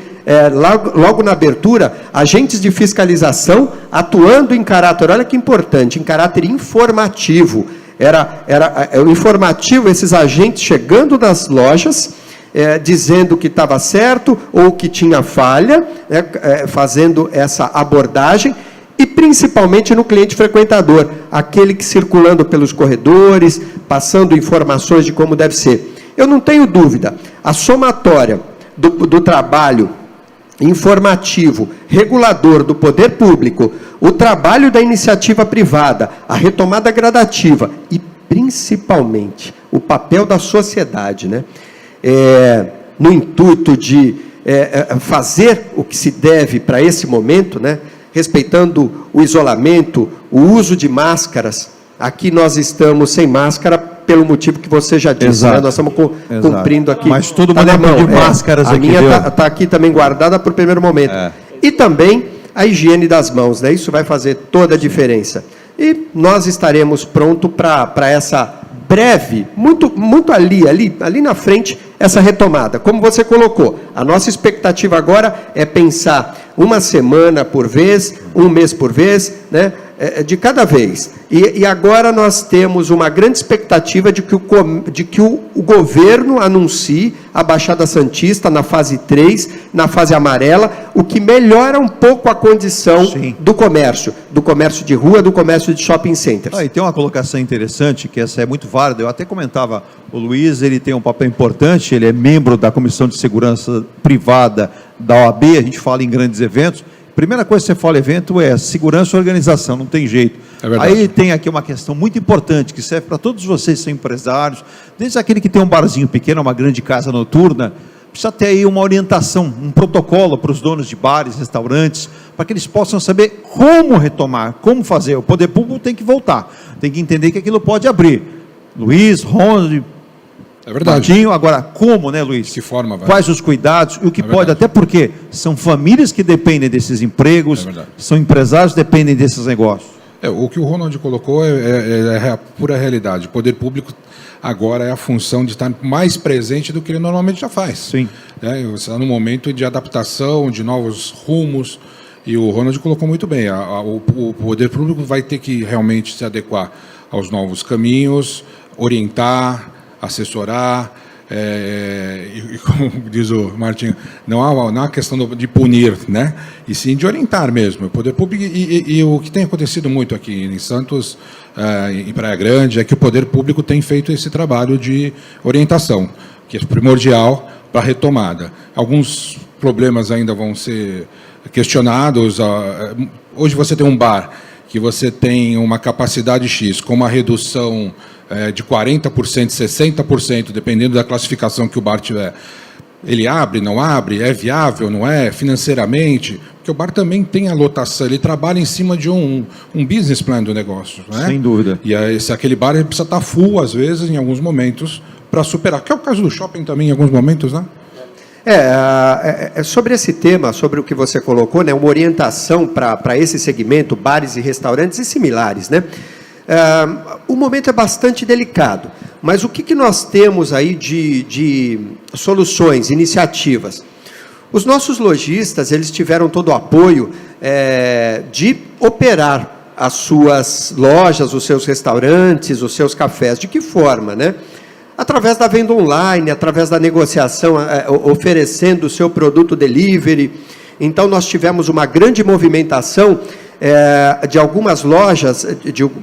logo na abertura, agentes de fiscalização atuando em caráter, olha que importante, em caráter informativo. Era informativo, esses agentes chegando nas lojas, dizendo que estava certo ou que tinha falha, fazendo essa abordagem, e principalmente no cliente frequentador, aquele que circulando pelos corredores, passando informações de como deve ser. Eu não tenho dúvida, a somatória do trabalho informativo, regulador do poder público, o trabalho da iniciativa privada, a retomada gradativa e, principalmente, o papel da sociedade, né? No intuito de fazer o que se deve para esse momento, né? Respeitando o isolamento, o uso de máscaras. Aqui nós estamos sem máscara pelo motivo que você já disse, né? Nós estamos cumprindo aqui. Mas todo mundo de máscaras aqui. A minha está aqui também guardada por primeiro momento. E também a higiene das mãos, né? Isso vai fazer toda a diferença. E nós estaremos prontos para essa breve, muito ali na frente, essa retomada. Como você colocou, a nossa expectativa agora é pensar uma semana por vez, um mês por vez, né? De cada vez. E agora nós temos uma grande expectativa de que o governo anuncie a Baixada Santista na fase 3, na fase amarela, o que melhora um pouco a condição do comércio de rua, do comércio de shopping centers. E tem uma colocação interessante, que essa é muito válida, eu até comentava, o Luiz, ele tem um papel importante, ele é membro da Comissão de Segurança Privada da OAB, a gente fala em grandes eventos. Primeira coisa que você fala evento é segurança e organização, não tem jeito. Aí tem aqui uma questão muito importante, que serve para todos vocês que são empresários, desde aquele que tem um barzinho pequeno, uma grande casa noturna, precisa ter aí uma orientação, um protocolo para os donos de bares, restaurantes, para que eles possam saber como retomar, como fazer. O poder público tem que voltar, tem que entender que aquilo pode abrir. Luiz, Ronald, Martinho, agora como, né, Luiz? Que forma vai? Quais os cuidados, e o que pode, até porque são famílias que dependem desses empregos, são empresários que dependem desses negócios. O que o Ronald colocou é a pura realidade. O poder público agora é a função de estar mais presente do que ele normalmente já faz. Sim. Você está num momento de adaptação, de novos rumos, e o Ronald colocou muito bem. O poder público vai ter que realmente se adequar aos novos caminhos, orientar, assessorar, e como diz o Martinho, não há questão de punir, né? E sim de orientar mesmo. O poder público, e o que tem acontecido muito aqui em Santos, em Praia Grande, é que o poder público tem feito esse trabalho de orientação, que é primordial para a retomada. Alguns problemas ainda vão ser questionados. Hoje você tem um bar que você tem uma capacidade X com uma redução de 40%, 60%, dependendo da classificação que o bar tiver. Ele abre, não abre? É viável, não é? Financeiramente? Porque o bar também tem a lotação, ele trabalha em cima de um business plan do negócio. Né? Sem dúvida. E se aquele bar ele precisa estar full, às vezes, em alguns momentos, para superar. Que é o caso do shopping também, em alguns momentos, né? Sobre esse tema, sobre o que você colocou, né, uma orientação para esse segmento, bares e restaurantes e similares, né? O momento é bastante delicado, mas o que nós temos aí de soluções, iniciativas? Os nossos lojistas, eles tiveram todo o apoio de operar as suas lojas, os seus restaurantes, os seus cafés. De que forma, né? Através da venda online, através da negociação, oferecendo o seu produto delivery. Então, nós tivemos uma grande movimentação de algumas lojas,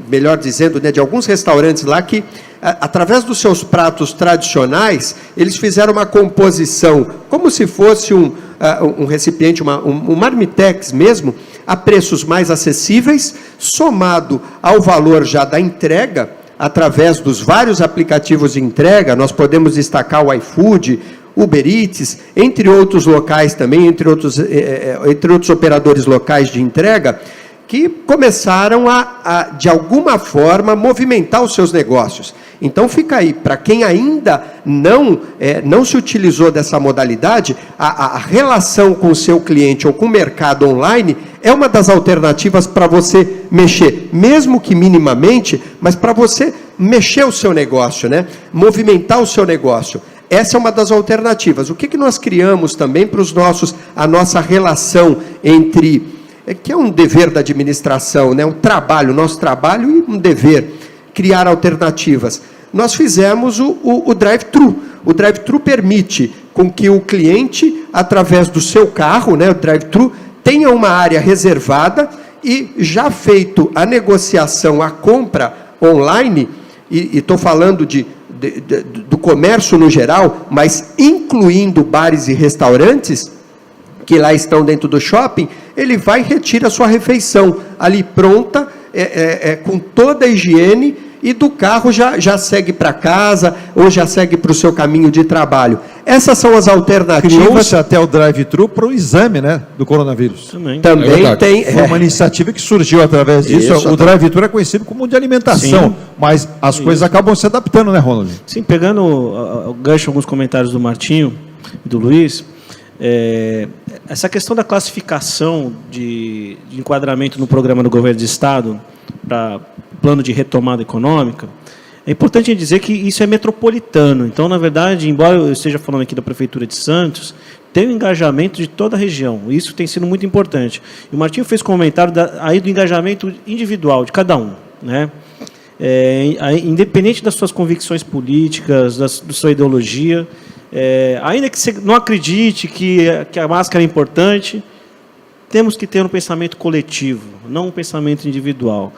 melhor dizendo, né, de alguns restaurantes lá que, através dos seus pratos tradicionais, eles fizeram uma composição, como se fosse um recipiente, um marmitex mesmo, a preços mais acessíveis, somado ao valor já da entrega, através dos vários aplicativos de entrega. Nós podemos destacar o iFood, Uber Eats, entre outros locais também, entre outros operadores locais de entrega, que começaram de alguma forma, movimentar os seus negócios. Então, fica aí, para quem ainda não se utilizou dessa modalidade, a relação com o seu cliente ou com o mercado online é uma das alternativas para você mexer, mesmo que minimamente, mas para você mexer o seu negócio, né? Movimentar o seu negócio. Essa é uma das alternativas. O que nós criamos também para a nossa relação entre, que é um dever da administração, né? Nosso trabalho e um dever, criar alternativas. Nós fizemos o drive-thru. O drive-thru permite com que o cliente, através do seu carro, né, o drive-thru, tenha uma área reservada e, já feito a negociação, a compra online, e estou falando do comércio no geral, mas incluindo bares e restaurantes, que lá estão dentro do shopping, ele vai e retira a sua refeição ali pronta, com toda a higiene, e do carro já segue para casa, ou já segue para o seu caminho de trabalho. Essas são as alternativas. Criou-se até o drive-thru para o exame, né, do coronavírus. Também tem. Foi uma iniciativa que surgiu através disso. O drive-thru é conhecido como de alimentação, sim, mas as coisas acabam se adaptando, né, Ronald? Sim, pegando o gancho, alguns comentários do Martinho e do Luiz, essa questão da classificação de enquadramento no programa do governo de Estado para plano de retomada econômica, é importante dizer que isso é metropolitano. Então, na verdade, embora eu esteja falando aqui da Prefeitura de Santos, tem o engajamento de toda a região. Isso tem sido muito importante. E o Martinho fez comentário aí do engajamento individual de cada um, né? Independente das suas convicções políticas, da sua ideologia, ainda que você não acredite que a máscara é importante, temos que ter um pensamento coletivo, não um pensamento individual.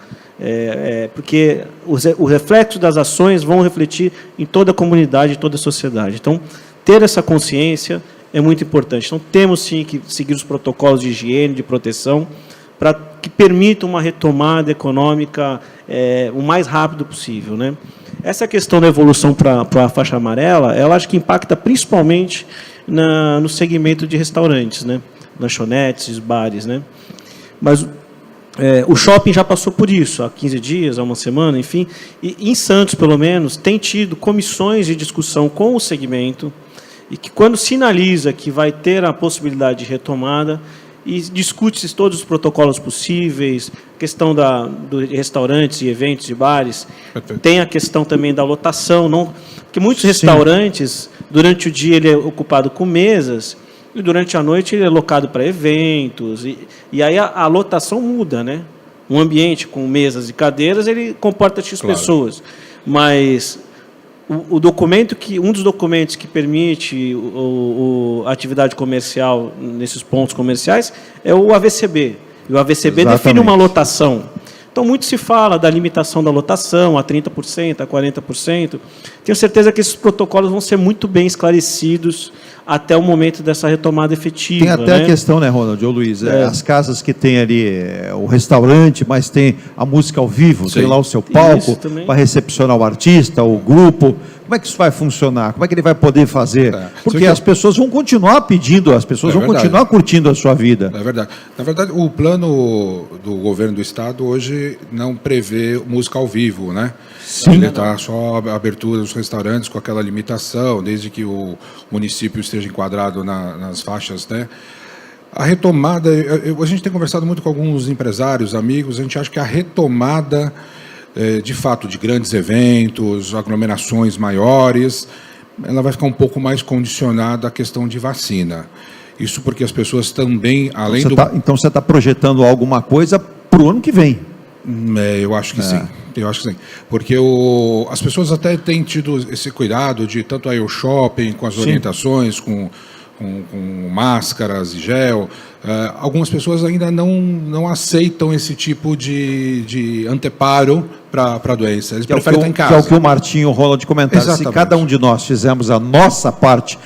Porque o reflexo das ações vão refletir em toda a comunidade, em toda a sociedade. Então, ter essa consciência é muito importante. Então, temos sim que seguir os protocolos de higiene, de proteção, para que permitam uma retomada econômica o mais rápido possível, né? Essa questão da evolução para a faixa amarela, ela acho que impacta principalmente no segmento de restaurantes, né? Lanchonetes, bares, né? Mas o shopping já passou por isso, há 15 dias, há uma semana, enfim. E em Santos, pelo menos, tem tido comissões de discussão com o segmento, e que, quando sinaliza que vai ter a possibilidade de retomada, e discute-se todos os protocolos possíveis, questão de restaurantes e eventos de bares, tem a questão também da lotação, porque muitos restaurantes, durante o dia, ele é ocupado com mesas, e durante a noite ele é locado para eventos, e aí a lotação muda, né? Um ambiente com mesas e cadeiras, ele comporta X pessoas, mas um dos documentos que permite a atividade comercial nesses pontos comerciais é o AVCB. E o AVCB define uma lotação. Então, muito se fala da limitação da lotação a 30%, a 40%. Tenho certeza que esses protocolos vão ser muito bem esclarecidos até o momento dessa retomada efetiva. Tem até a questão, né, Ronald, ou Luiz, as casas que tem ali o restaurante, mas tem a música ao vivo, tem lá o seu palco para recepcionar o artista, o grupo. Como é que isso vai funcionar? Como é que ele vai poder fazer? Porque as pessoas vão continuar pedindo, as pessoas vão continuar curtindo a sua vida. É verdade. Na verdade, o plano do governo do estado hoje não prevê música ao vivo, né? Sim. Ele está só a abertura dos restaurantes com aquela limitação, desde que o município esteja enquadrado nas faixas, né? A retomada, a gente tem conversado muito com alguns empresários, amigos, a gente acha que a retomada, de fato, de grandes eventos, aglomerações maiores, ela vai ficar um pouco mais condicionada à questão de vacina. Isso porque as pessoas também, além Então você está projetando alguma coisa para o ano que vem? Eu acho que sim. Eu acho que sim. Porque as pessoas até têm tido esse cuidado de tanto ir ao shopping, com as orientações, com máscaras e gel. Algumas pessoas ainda não aceitam esse tipo de anteparo para a doença. Eles preferem estar em casa. Que é o que o Martinho e o Ronald comentaram. Exatamente. Se cada um de nós fizermos a nossa parte,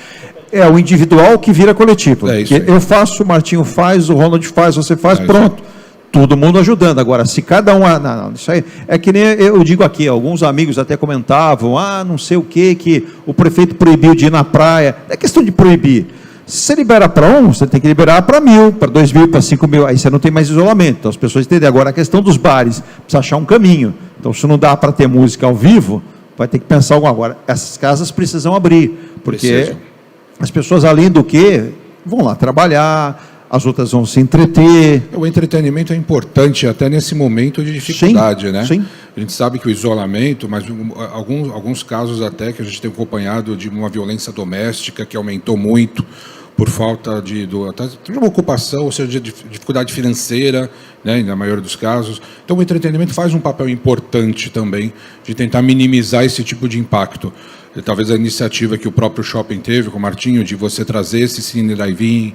é o individual que vira coletivo. Eu faço, o Martinho faz, o Ronald faz, você faz, pronto. Todo mundo ajudando. Agora, se cada um... Não, isso aí é que nem eu digo aqui, alguns amigos até comentavam, não sei o que o prefeito proibiu de ir na praia. Não é questão de proibir. Se você libera para você tem que liberar para 1.000, para 2.000, para 5.000, aí você não tem mais isolamento. Então as pessoas entendem. Agora, a questão dos bares, precisa achar um caminho. Então, se não dá para ter música ao vivo, vai ter que pensar alguma. Agora, essas casas precisam abrir, porque as pessoas, além do que, vão lá trabalhar, as outras vão se entreter. O entretenimento é importante até nesse momento de dificuldade, né? Sim. A gente sabe que o isolamento, mas alguns casos até que a gente tem acompanhado de uma violência doméstica que aumentou muito por falta de uma ocupação, ou seja, de dificuldade financeira, né, na maioria dos casos. Então, o entretenimento faz um papel importante também de tentar minimizar esse tipo de impacto. Talvez a iniciativa que o próprio shopping teve com o Martinho, de você trazer esse cine drive-in,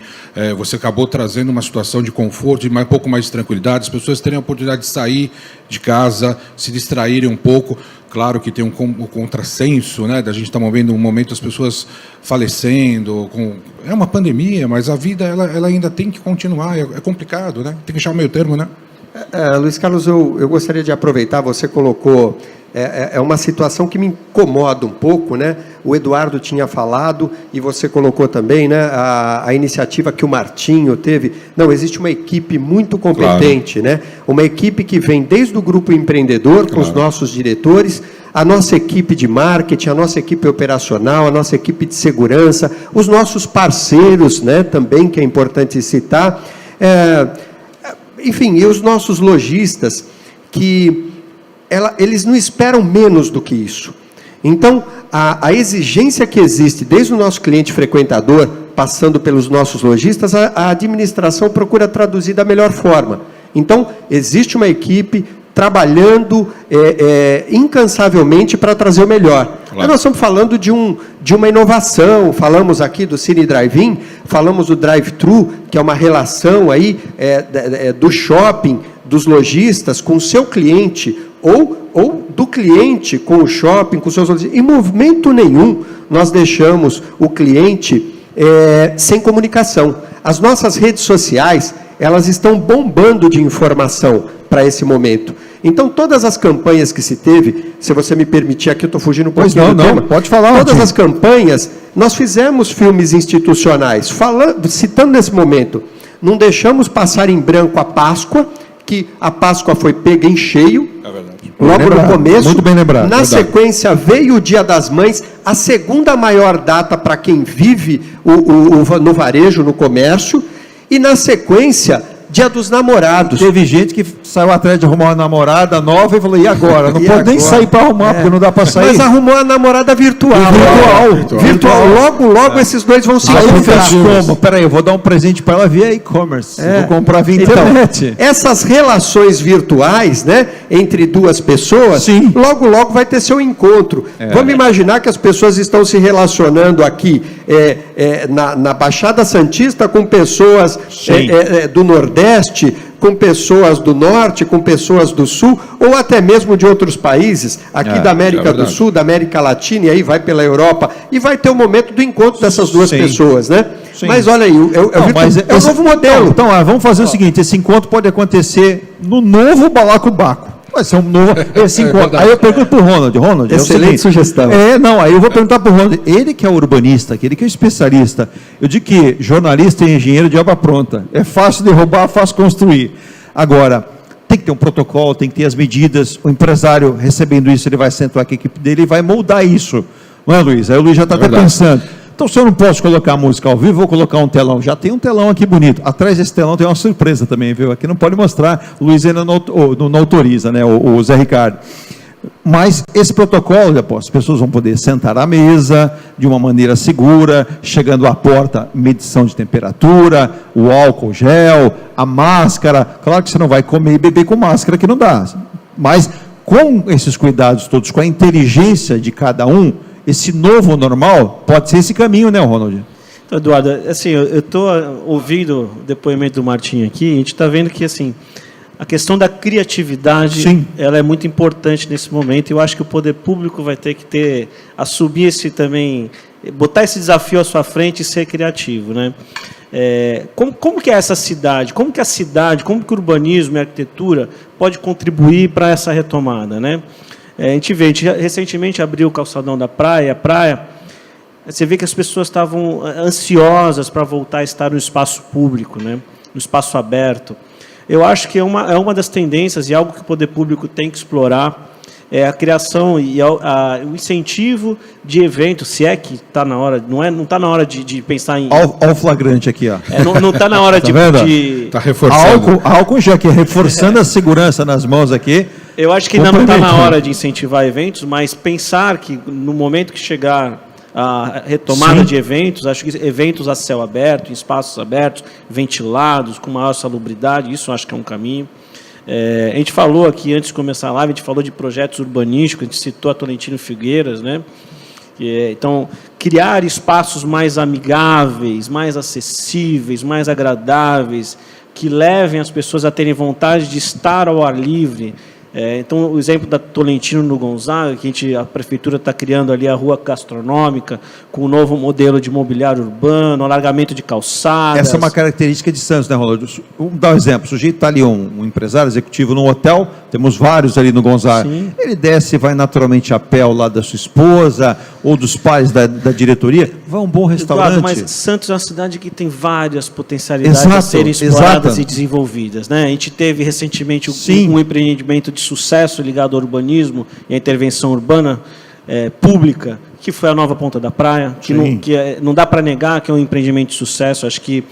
você acabou trazendo uma situação de conforto, de um pouco mais de tranquilidade, as pessoas terem a oportunidade de sair de casa, se distraírem um pouco. Claro que tem um contrassenso, né, da gente estar vendo um momento as pessoas falecendo, é uma pandemia, mas a vida ela ainda tem que continuar, é complicado, né? Tem que achar o meio termo, né? Luiz Carlos, eu gostaria de aproveitar, você colocou, é uma situação que me incomoda um pouco, né? O Eduardo tinha falado, e você colocou também, né, a iniciativa que o Martinho teve. Não, existe uma equipe muito competente, né? Uma equipe que vem desde o grupo empreendedor, com os nossos diretores, a nossa equipe de marketing, a nossa equipe operacional, a nossa equipe de segurança, os nossos parceiros, né, também, que é importante citar, enfim, e os nossos lojistas, que eles não esperam menos do que isso. Então, a exigência que existe, desde o nosso cliente frequentador, passando pelos nossos lojistas, a administração procura traduzir da melhor forma. Então, existe uma equipe trabalhando incansavelmente para trazer o melhor. Claro. Nós estamos falando de uma inovação, falamos aqui do Cine Drive-In, falamos do Drive-Thru, que é uma relação aí, do shopping, dos lojistas com o seu cliente, ou do cliente com o shopping, com os seus lojistas. Em movimento nenhum nós deixamos o cliente sem comunicação. As nossas redes sociais, elas estão bombando de informação para esse momento. Então, todas as campanhas que se teve, se você me permitir aqui, eu estou fugindo um pouquinho do tema. Pode falar. Todas as campanhas, nós fizemos filmes institucionais, citando nesse momento, não deixamos passar em branco a Páscoa, que a Páscoa foi pega em cheio, logo no começo. Muito bem lembrado. Na sequência veio o Dia das Mães, a segunda maior data para quem vive no varejo, no comércio, e na sequência, Dia dos Namorados. Teve gente que saiu atrás de arrumar uma namorada nova e falou, e agora? Não pode nem sair para arrumar, porque não dá para sair. Mas arrumou a namorada virtual. Virtual. Logo esses dois vão se encontrar. Como? Peraí, eu vou dar um presente para ela via e-commerce. Vou comprar via internet. Então, essas relações virtuais, né, entre duas pessoas, logo vai ter seu encontro. Vamos imaginar que as pessoas estão se relacionando aqui na Baixada Santista com pessoas do Nordeste, com pessoas do Norte, com pessoas do Sul, ou até mesmo de outros países, aqui da América do Sul, da América Latina, e aí vai pela Europa, e vai ter o momento do encontro dessas duas pessoas, né? Sim. Mas olha aí, é um novo modelo. Então, vamos fazer o seguinte, esse encontro pode acontecer no novo Balacobaco. Vai ser um novo esse encontro. Aí eu pergunto para o Ronald. Excelente sugestão. Aí eu vou perguntar para o Ronald, ele que é urbanista, ele que é especialista, eu digo que jornalista e engenheiro de obra pronta, é fácil derrubar, fácil construir. Agora, tem que ter um protocolo, tem que ter as medidas, o empresário recebendo isso, ele vai sentar com a equipe dele e vai moldar isso. Não é, Luiz? Aí o Luiz já está até pensando. Então, se eu não posso colocar a música ao vivo, vou colocar um telão. Já tem um telão aqui bonito. Atrás desse telão tem uma surpresa também, viu? Aqui não pode mostrar, o Luiz ainda não autoriza, né? O Zé Ricardo. Mas esse protocolo, as pessoas vão poder sentar à mesa de uma maneira segura, chegando à porta, medição de temperatura, o álcool gel, a máscara. Claro que você não vai comer e beber com máscara, que não dá. Mas com esses cuidados todos, com a inteligência de cada um, esse novo normal pode ser esse caminho, né, Ronald? Então, Eduardo, assim, eu estou ouvindo o depoimento do Martim aqui, a gente está vendo que, assim, a questão da criatividade, ela é muito importante nesse momento, e eu acho que o poder público vai ter que assumir esse também, botar esse desafio à sua frente e ser criativo, né? Como que é essa cidade? Como que a cidade, como que o urbanismo e a arquitetura pode contribuir para essa retomada, né? A gente recentemente abriu o calçadão da praia, você vê que as pessoas estavam ansiosas para voltar a estar no espaço público, né? No espaço aberto. Eu acho que é uma das tendências e algo que o poder público tem que explorar, é a criação e o incentivo de eventos, se é que está na hora, não está na hora de pensar em... Olha o flagrante aqui, ó. Não está na hora de... Está reforçando. Álcool já aqui, reforçando a segurança nas mãos aqui. Eu acho que ainda não está na hora de incentivar eventos, mas pensar que no momento que chegar a retomada de eventos, acho que eventos a céu aberto, em espaços abertos, ventilados, com maior salubridade, isso acho que é um caminho. A gente falou aqui, antes de começar a live, a gente falou de projetos urbanísticos, a gente citou a Tolentino Figueiras, né? Então, criar espaços mais amigáveis, mais acessíveis, mais agradáveis, que levem as pessoas a terem vontade de estar ao ar livre. Então, o exemplo da Tolentino no Gonzaga, que a prefeitura está criando ali a rua gastronômica, com um novo modelo de mobiliário urbano, alargamento de calçadas. Essa é uma característica de Santos, né, Ronaldo? Vamos dar um exemplo. O sujeito está ali, um empresário executivo num hotel, temos vários ali no Gonzaga. Sim. Ele desce e vai naturalmente a pé ao lado da sua esposa, ou dos pais da diretoria, vai a um bom restaurante. Eduardo, mas Santos é uma cidade que tem várias potencialidades a serem exploradas e desenvolvidas, né? A gente teve recentemente um empreendimento de sucesso ligado ao urbanismo e à intervenção urbana pública, que foi a Nova Ponta da Praia, que não dá para negar que é um empreendimento de sucesso. Acho que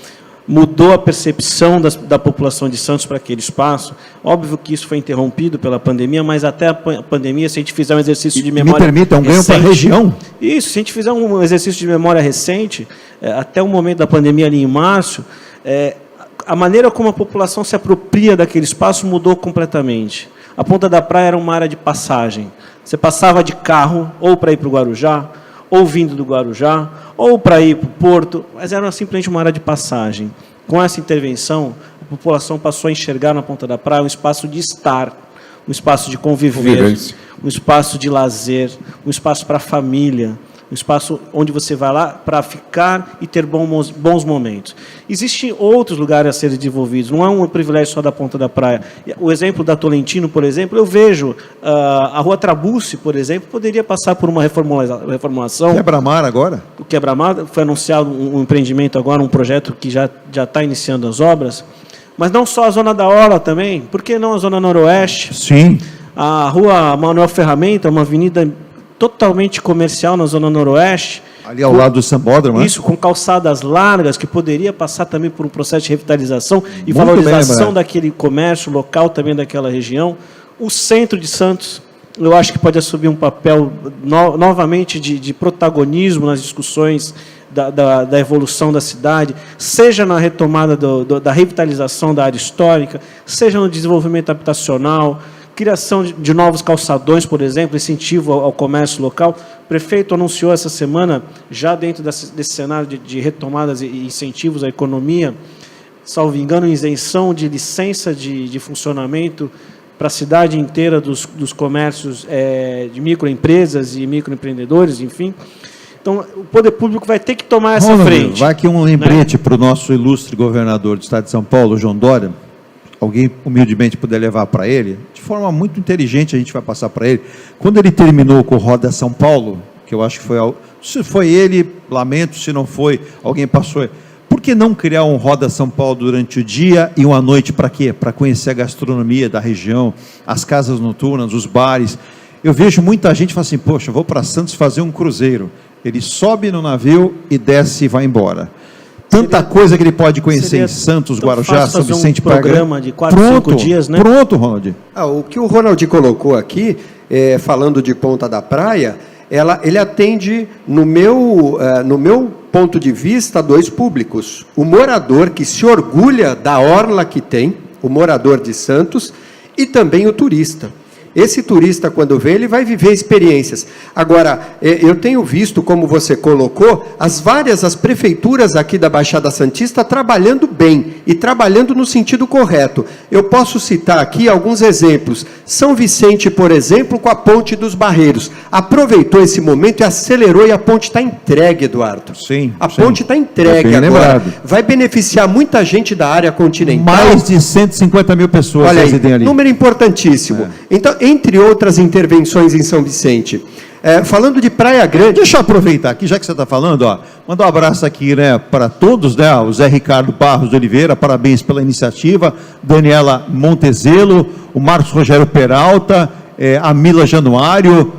mudou a percepção da população de Santos para aquele espaço. Óbvio que isso foi interrompido pela pandemia, mas até a pandemia, se a gente fizer um exercício de memória... Me permita, é um ganho para a região? Isso, se a gente fizer um exercício de memória recente, até o momento da pandemia ali em março, a maneira como a população se apropria daquele espaço mudou completamente. A Ponta da Praia era uma área de passagem. Você passava de carro, ou para ir para o Guarujá, ou vindo do Guarujá, ou para ir para o Porto, mas era simplesmente uma área de passagem. Com essa intervenção, a população passou a enxergar na Ponta da Praia um espaço de estar, um espaço de conviver, um espaço de lazer, um espaço para a família, um espaço onde você vai lá para ficar e ter bons momentos. Existem outros lugares a serem desenvolvidos, não é um privilégio só da Ponta da Praia. O exemplo da Tolentino, por exemplo, eu vejo a Rua Trabucci, por exemplo, poderia passar por uma reformulação. Quebra-mar agora? O Quebra-mar foi anunciado um empreendimento agora, um projeto que já está iniciando as obras, mas não só a Zona da Orla também, por que não a Zona Noroeste? Sim. A Rua Manuel Ferramenta, uma avenida totalmente comercial na Zona Noroeste. Ali ao lado do Sambódromo, isso, com calçadas largas, que poderia passar também por um processo de revitalização e valorização daquele comércio local também daquela região. O centro de Santos, eu acho que pode assumir um papel novamente de protagonismo nas discussões da evolução da cidade, seja na retomada da revitalização da área histórica, seja no desenvolvimento habitacional, criação de novos calçadões, por exemplo, incentivo ao comércio local, prefeito anunciou essa semana, já dentro desse cenário de retomadas e incentivos à economia, salvo engano, isenção de licença de funcionamento para a cidade inteira dos comércios de microempresas e microempreendedores, enfim. Então, o poder público vai ter que tomar essa frente. Vai aqui um lembrete para o nosso ilustre governador do estado de São Paulo, João Dória. Alguém humildemente puder levar para ele, de forma muito inteligente a gente vai passar para ele. Quando ele terminou com o Roda São Paulo, que eu acho que foi, se foi ele, lamento, se não foi, alguém passou. Por que não criar um Roda São Paulo durante o dia e uma noite para quê? Para conhecer a gastronomia da região, as casas noturnas, os bares. Eu vejo muita gente falar assim, poxa, eu vou para Santos fazer um cruzeiro. Ele sobe no navio e desce e vai embora. Tanta coisa que ele pode conhecer em Santos, Guarujá, São Vicente, Praia Grande. Um programa de 4, 5 dias, né? Pronto, Ronald. O que o Ronald colocou aqui, falando de Ponta da Praia, ele atende, no meu ponto de vista, dois públicos. O morador que se orgulha da orla que tem, o morador de Santos, e também o turista. Esse turista, quando vem, ele vai viver experiências. Agora, eu tenho visto, como você colocou, as prefeituras aqui da Baixada Santista trabalhando bem e trabalhando no sentido correto. Eu posso citar aqui alguns exemplos. São Vicente, por exemplo, com a Ponte dos Barreiros. Aproveitou esse momento e acelerou, e a ponte está entregue, Eduardo. Sim. A ponte está entregue agora. Lembrado. Vai beneficiar muita gente da área continental. Mais de 150 mil pessoas residem ali. Número importantíssimo. Então, entre outras intervenções em São Vicente, falando de Praia Grande... Deixa eu aproveitar aqui, já que você está falando, mandar um abraço aqui, né, para todos, né, o Zé Ricardo Barros de Oliveira, parabéns pela iniciativa, Daniela Montezelo, o Marcos Rogério Peralta, a Mila Januário,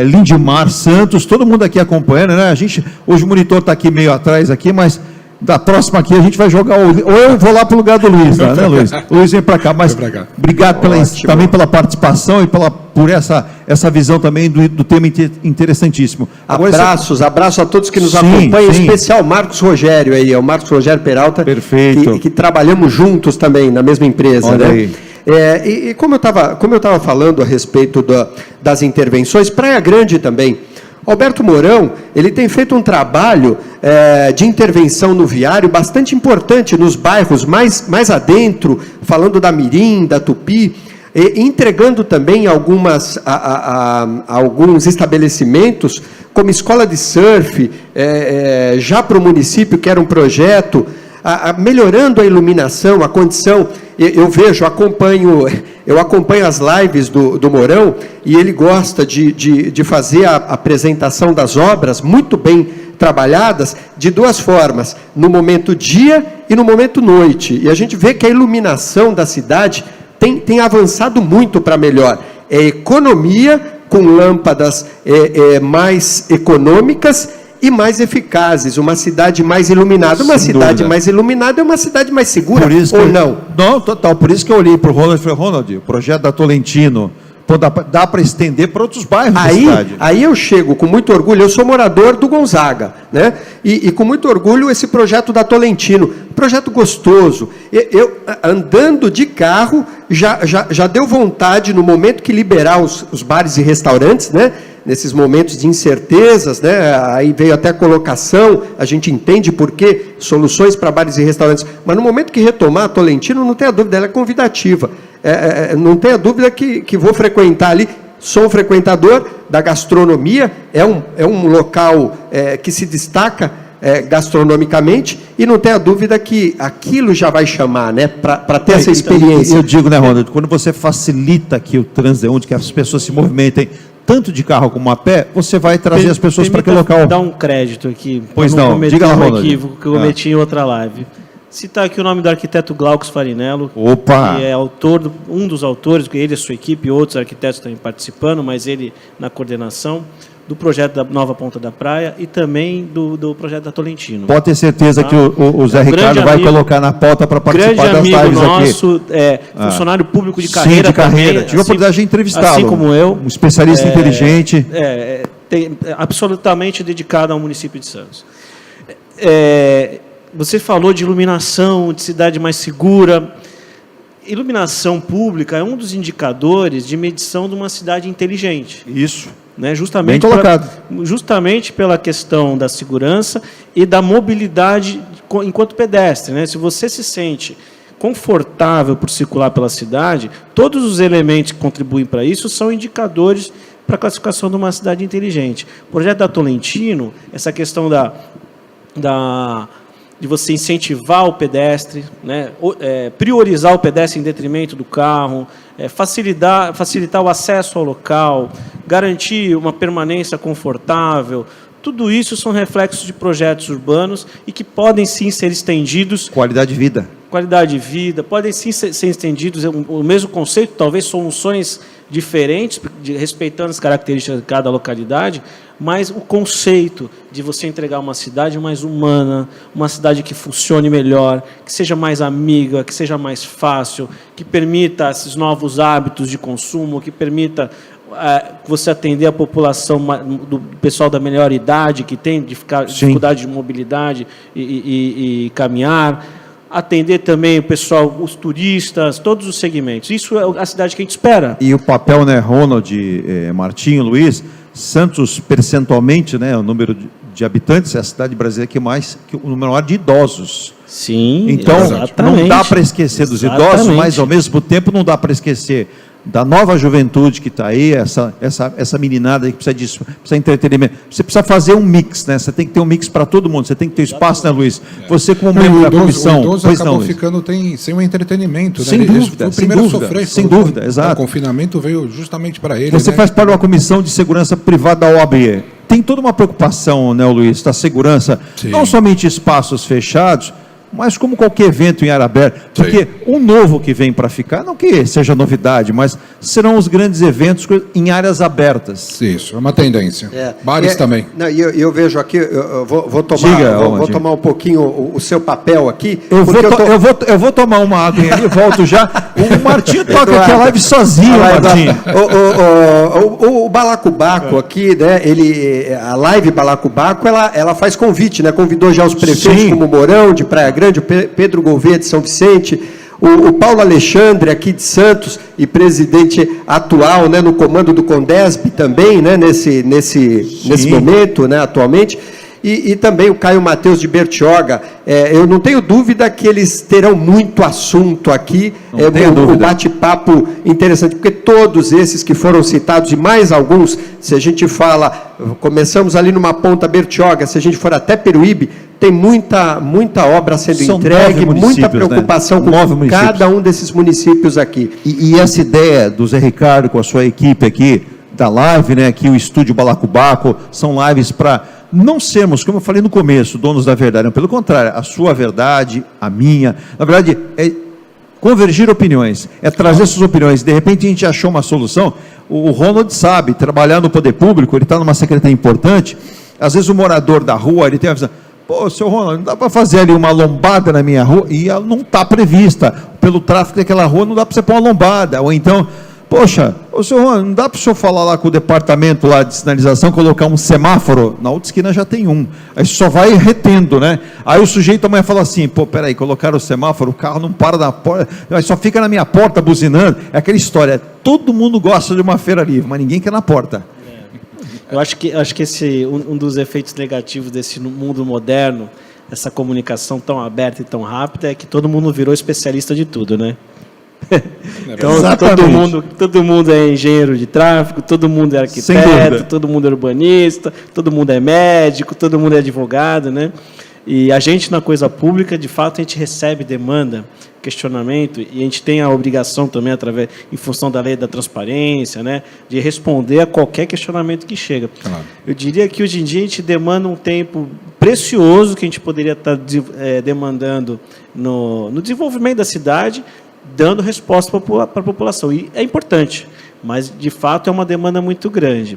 Lindimar Santos, todo mundo aqui acompanhando, né, hoje o monitor está aqui meio atrás aqui, mas... Da próxima aqui a gente vai jogar ou eu vou lá para o lugar do Luiz, né, Luiz? O Luiz vem para cá, mas obrigado também pela participação e por essa visão também do tema interessantíssimo. Abraço a todos que nos acompanham, em especial Marcos Rogério aí, é o Marcos Rogério Peralta, perfeito, que trabalhamos juntos também na mesma empresa. Olha, né? E como eu estava falando a respeito das intervenções, Praia Grande também. Alberto Mourão, ele tem feito um trabalho de intervenção no viário bastante importante nos bairros mais adentro, falando da Mirim, da Tupi, entregando também alguns estabelecimentos, como escola de surf, já para o município, que era um projeto, melhorando a iluminação, a condição. Eu acompanho as lives do Mourão, e ele gosta de fazer a apresentação das obras muito bem trabalhadas, de duas formas, no momento dia e no momento noite. E a gente vê que a iluminação da cidade tem avançado muito para melhor. É economia, com lâmpadas mais econômicas e mais eficazes, uma cidade mais iluminada. Uma cidade mais iluminada é uma cidade mais segura, ou não? Não, total. Por isso que eu olhei para o Ronald e falei, Ronald, o projeto da Tolentino, dá para estender para outros bairros da cidade. Aí eu chego com muito orgulho, eu sou morador do Gonzaga, né? E com muito orgulho esse projeto da Tolentino, projeto gostoso. Eu andando de carro, já deu vontade, no momento que liberar os bares e restaurantes, né? Nesses momentos de incertezas, né? Aí veio até a colocação, a gente entende por que soluções para bares e restaurantes, mas no momento que retomar a Tolentino, não tenha dúvida, ela é convidativa, não tenha dúvida que vou frequentar ali, sou um frequentador da gastronomia, é um local que se destaca gastronomicamente, e não tenha dúvida que aquilo já vai chamar, né, para ter essa experiência. Eu digo, né, Ronald, quando você facilita aqui o trânsito, onde que as pessoas se movimentem, tanto de carro como a pé, você vai trazer as pessoas para aquele local. Dar um crédito aqui. Pois não, diga lá, Ronald. Equívoco que eu cometi em outra live. Citar aqui o nome do arquiteto Glaucus Farinello, Opa! que é um dos autores, ele e a sua equipe, outros arquitetos também participando, mas ele na coordenação do projeto da Nova Ponta da Praia e também do projeto da Tolentino. Pode ter certeza que o Zé Ricardo vai colocar na pauta para participar das lives aqui. Grande amigo nosso, funcionário público de carreira. Sim, de carreira. Também, tive a oportunidade de entrevistá-lo. Assim como eu. Um especialista inteligente. Absolutamente dedicado ao município de Santos. Você falou de iluminação, de cidade mais segura. Iluminação pública é um dos indicadores de medição de uma cidade inteligente. Isso. né, justamente, Bem colocado. justamente pela questão da segurança e da mobilidade enquanto pedestre, né? Se você se sente confortável por circular pela cidade, todos os elementos que contribuem para isso são indicadores para a classificação de uma cidade inteligente. O projeto da Tolentino, essa questão de você incentivar o pedestre, né, priorizar o pedestre em detrimento do carro, facilitar o acesso ao local, garantir uma permanência confortável, tudo isso são reflexos de projetos urbanos e que podem sim ser estendidos. Qualidade de vida. Qualidade de vida, podem sim ser estendidos, o mesmo conceito, talvez soluções diferentes, respeitando as características de cada localidade, mas o conceito de você entregar uma cidade mais humana, uma cidade que funcione melhor, que seja mais amiga, que seja mais fácil, que permita esses novos hábitos de consumo, que permita você atender a população do pessoal da melhor idade, que tem dificuldade de mobilidade e caminhar, atender também o pessoal, os turistas, todos os segmentos. Isso é a cidade que a gente espera. E o papel, né, Ronald, Martinho, Luiz, Santos, percentualmente, né, o número de habitantes, é a cidade brasileira que o número maior de idosos. Sim, então, exatamente. não dá para esquecer dos idosos, mas, ao mesmo tempo, não dá para esquecer da nova juventude que está aí, essa meninada aí que precisa disso, precisa entretenimento. Você precisa fazer um mix, né? Você tem que ter um mix para todo mundo. Você tem que ter espaço, né, Luiz? Você, como membro da comissão... O idoso acabou ficando sem um entretenimento. Sem né? dúvida, Ele foi o primeiro a sofrer. Sem dúvida, exato. O confinamento veio justamente para ele. Você né? faz parte de uma comissão de segurança privada da OAB. Tem toda uma preocupação, né, Luiz, da segurança, Sim. não somente espaços fechados, mas como qualquer evento em área aberta, porque o novo que vem para ficar, não que seja novidade, mas serão os grandes eventos em áreas abertas. Isso, é uma tendência. Bares também. Não, eu vejo aqui, eu vou tomar um pouquinho o seu papel aqui. Eu vou tomar uma água e volto já. O Martinho toca aqui a live sozinho, Martinho. O Balacobaco aqui, né, a live Balacobaco, ela faz convite, né, convidou já os prefeitos como Mourão, de Praia Grande, o Pedro Gouveia de São Vicente, o Paulo Alexandre aqui de Santos e presidente atual, né, no comando do Condesb também, né, nesse momento, né, atualmente, e também o Caio Mateus de Bertioga. Eu não tenho dúvida que eles terão muito assunto aqui, o bate-papo interessante, porque todos esses que foram citados e mais alguns, se a gente fala, começamos ali numa ponta Bertioga, se a gente for até Peruíbe, tem muita obra sendo entregue, muita preocupação, né, com cada um desses municípios aqui. E essa ideia do Zé Ricardo com a sua equipe aqui, da live, né, aqui o Estúdio Balacobaco, são lives para não sermos, como eu falei no começo, donos da verdade, não, pelo contrário, a sua verdade, a minha, na verdade, é convergir opiniões, é trazer essas opiniões. De repente a gente achou uma solução. O Ronald sabe, trabalhar no poder público, ele está numa secretaria importante, às vezes o morador da rua, ele tem a visão: pô, seu Ronald, não dá para fazer ali uma lombada na minha rua, e ela não está prevista, pelo tráfego daquela rua não dá para você pôr uma lombada, ou então, poxa, ô seu Ronald, não dá para o senhor falar lá com o departamento lá de sinalização, colocar um semáforo, na outra esquina já tem um, aí só vai retendo, né? Aí o sujeito amanhã fala assim: pô, peraí, colocaram o semáforo, o carro não para na porta, só fica na minha porta buzinando. É aquela história, todo mundo gosta de uma feira livre, mas ninguém quer na porta. Eu acho que esse um dos efeitos negativos desse mundo moderno, essa comunicação tão aberta e tão rápida, é que todo mundo virou especialista de tudo, né? Então todo mundo é engenheiro de tráfego, todo mundo é arquiteto, todo mundo é urbanista, todo mundo é médico, todo mundo é advogado, né? E a gente, na coisa pública, de fato, a gente recebe demanda, questionamento, e a gente tem a obrigação também, em função da lei da transparência, né, de responder a qualquer questionamento que chega. Claro. Eu diria que hoje em dia a gente demanda um tempo precioso que a gente poderia estar demandando no desenvolvimento da cidade, dando resposta para a população. E é importante, mas, de fato, é uma demanda muito grande.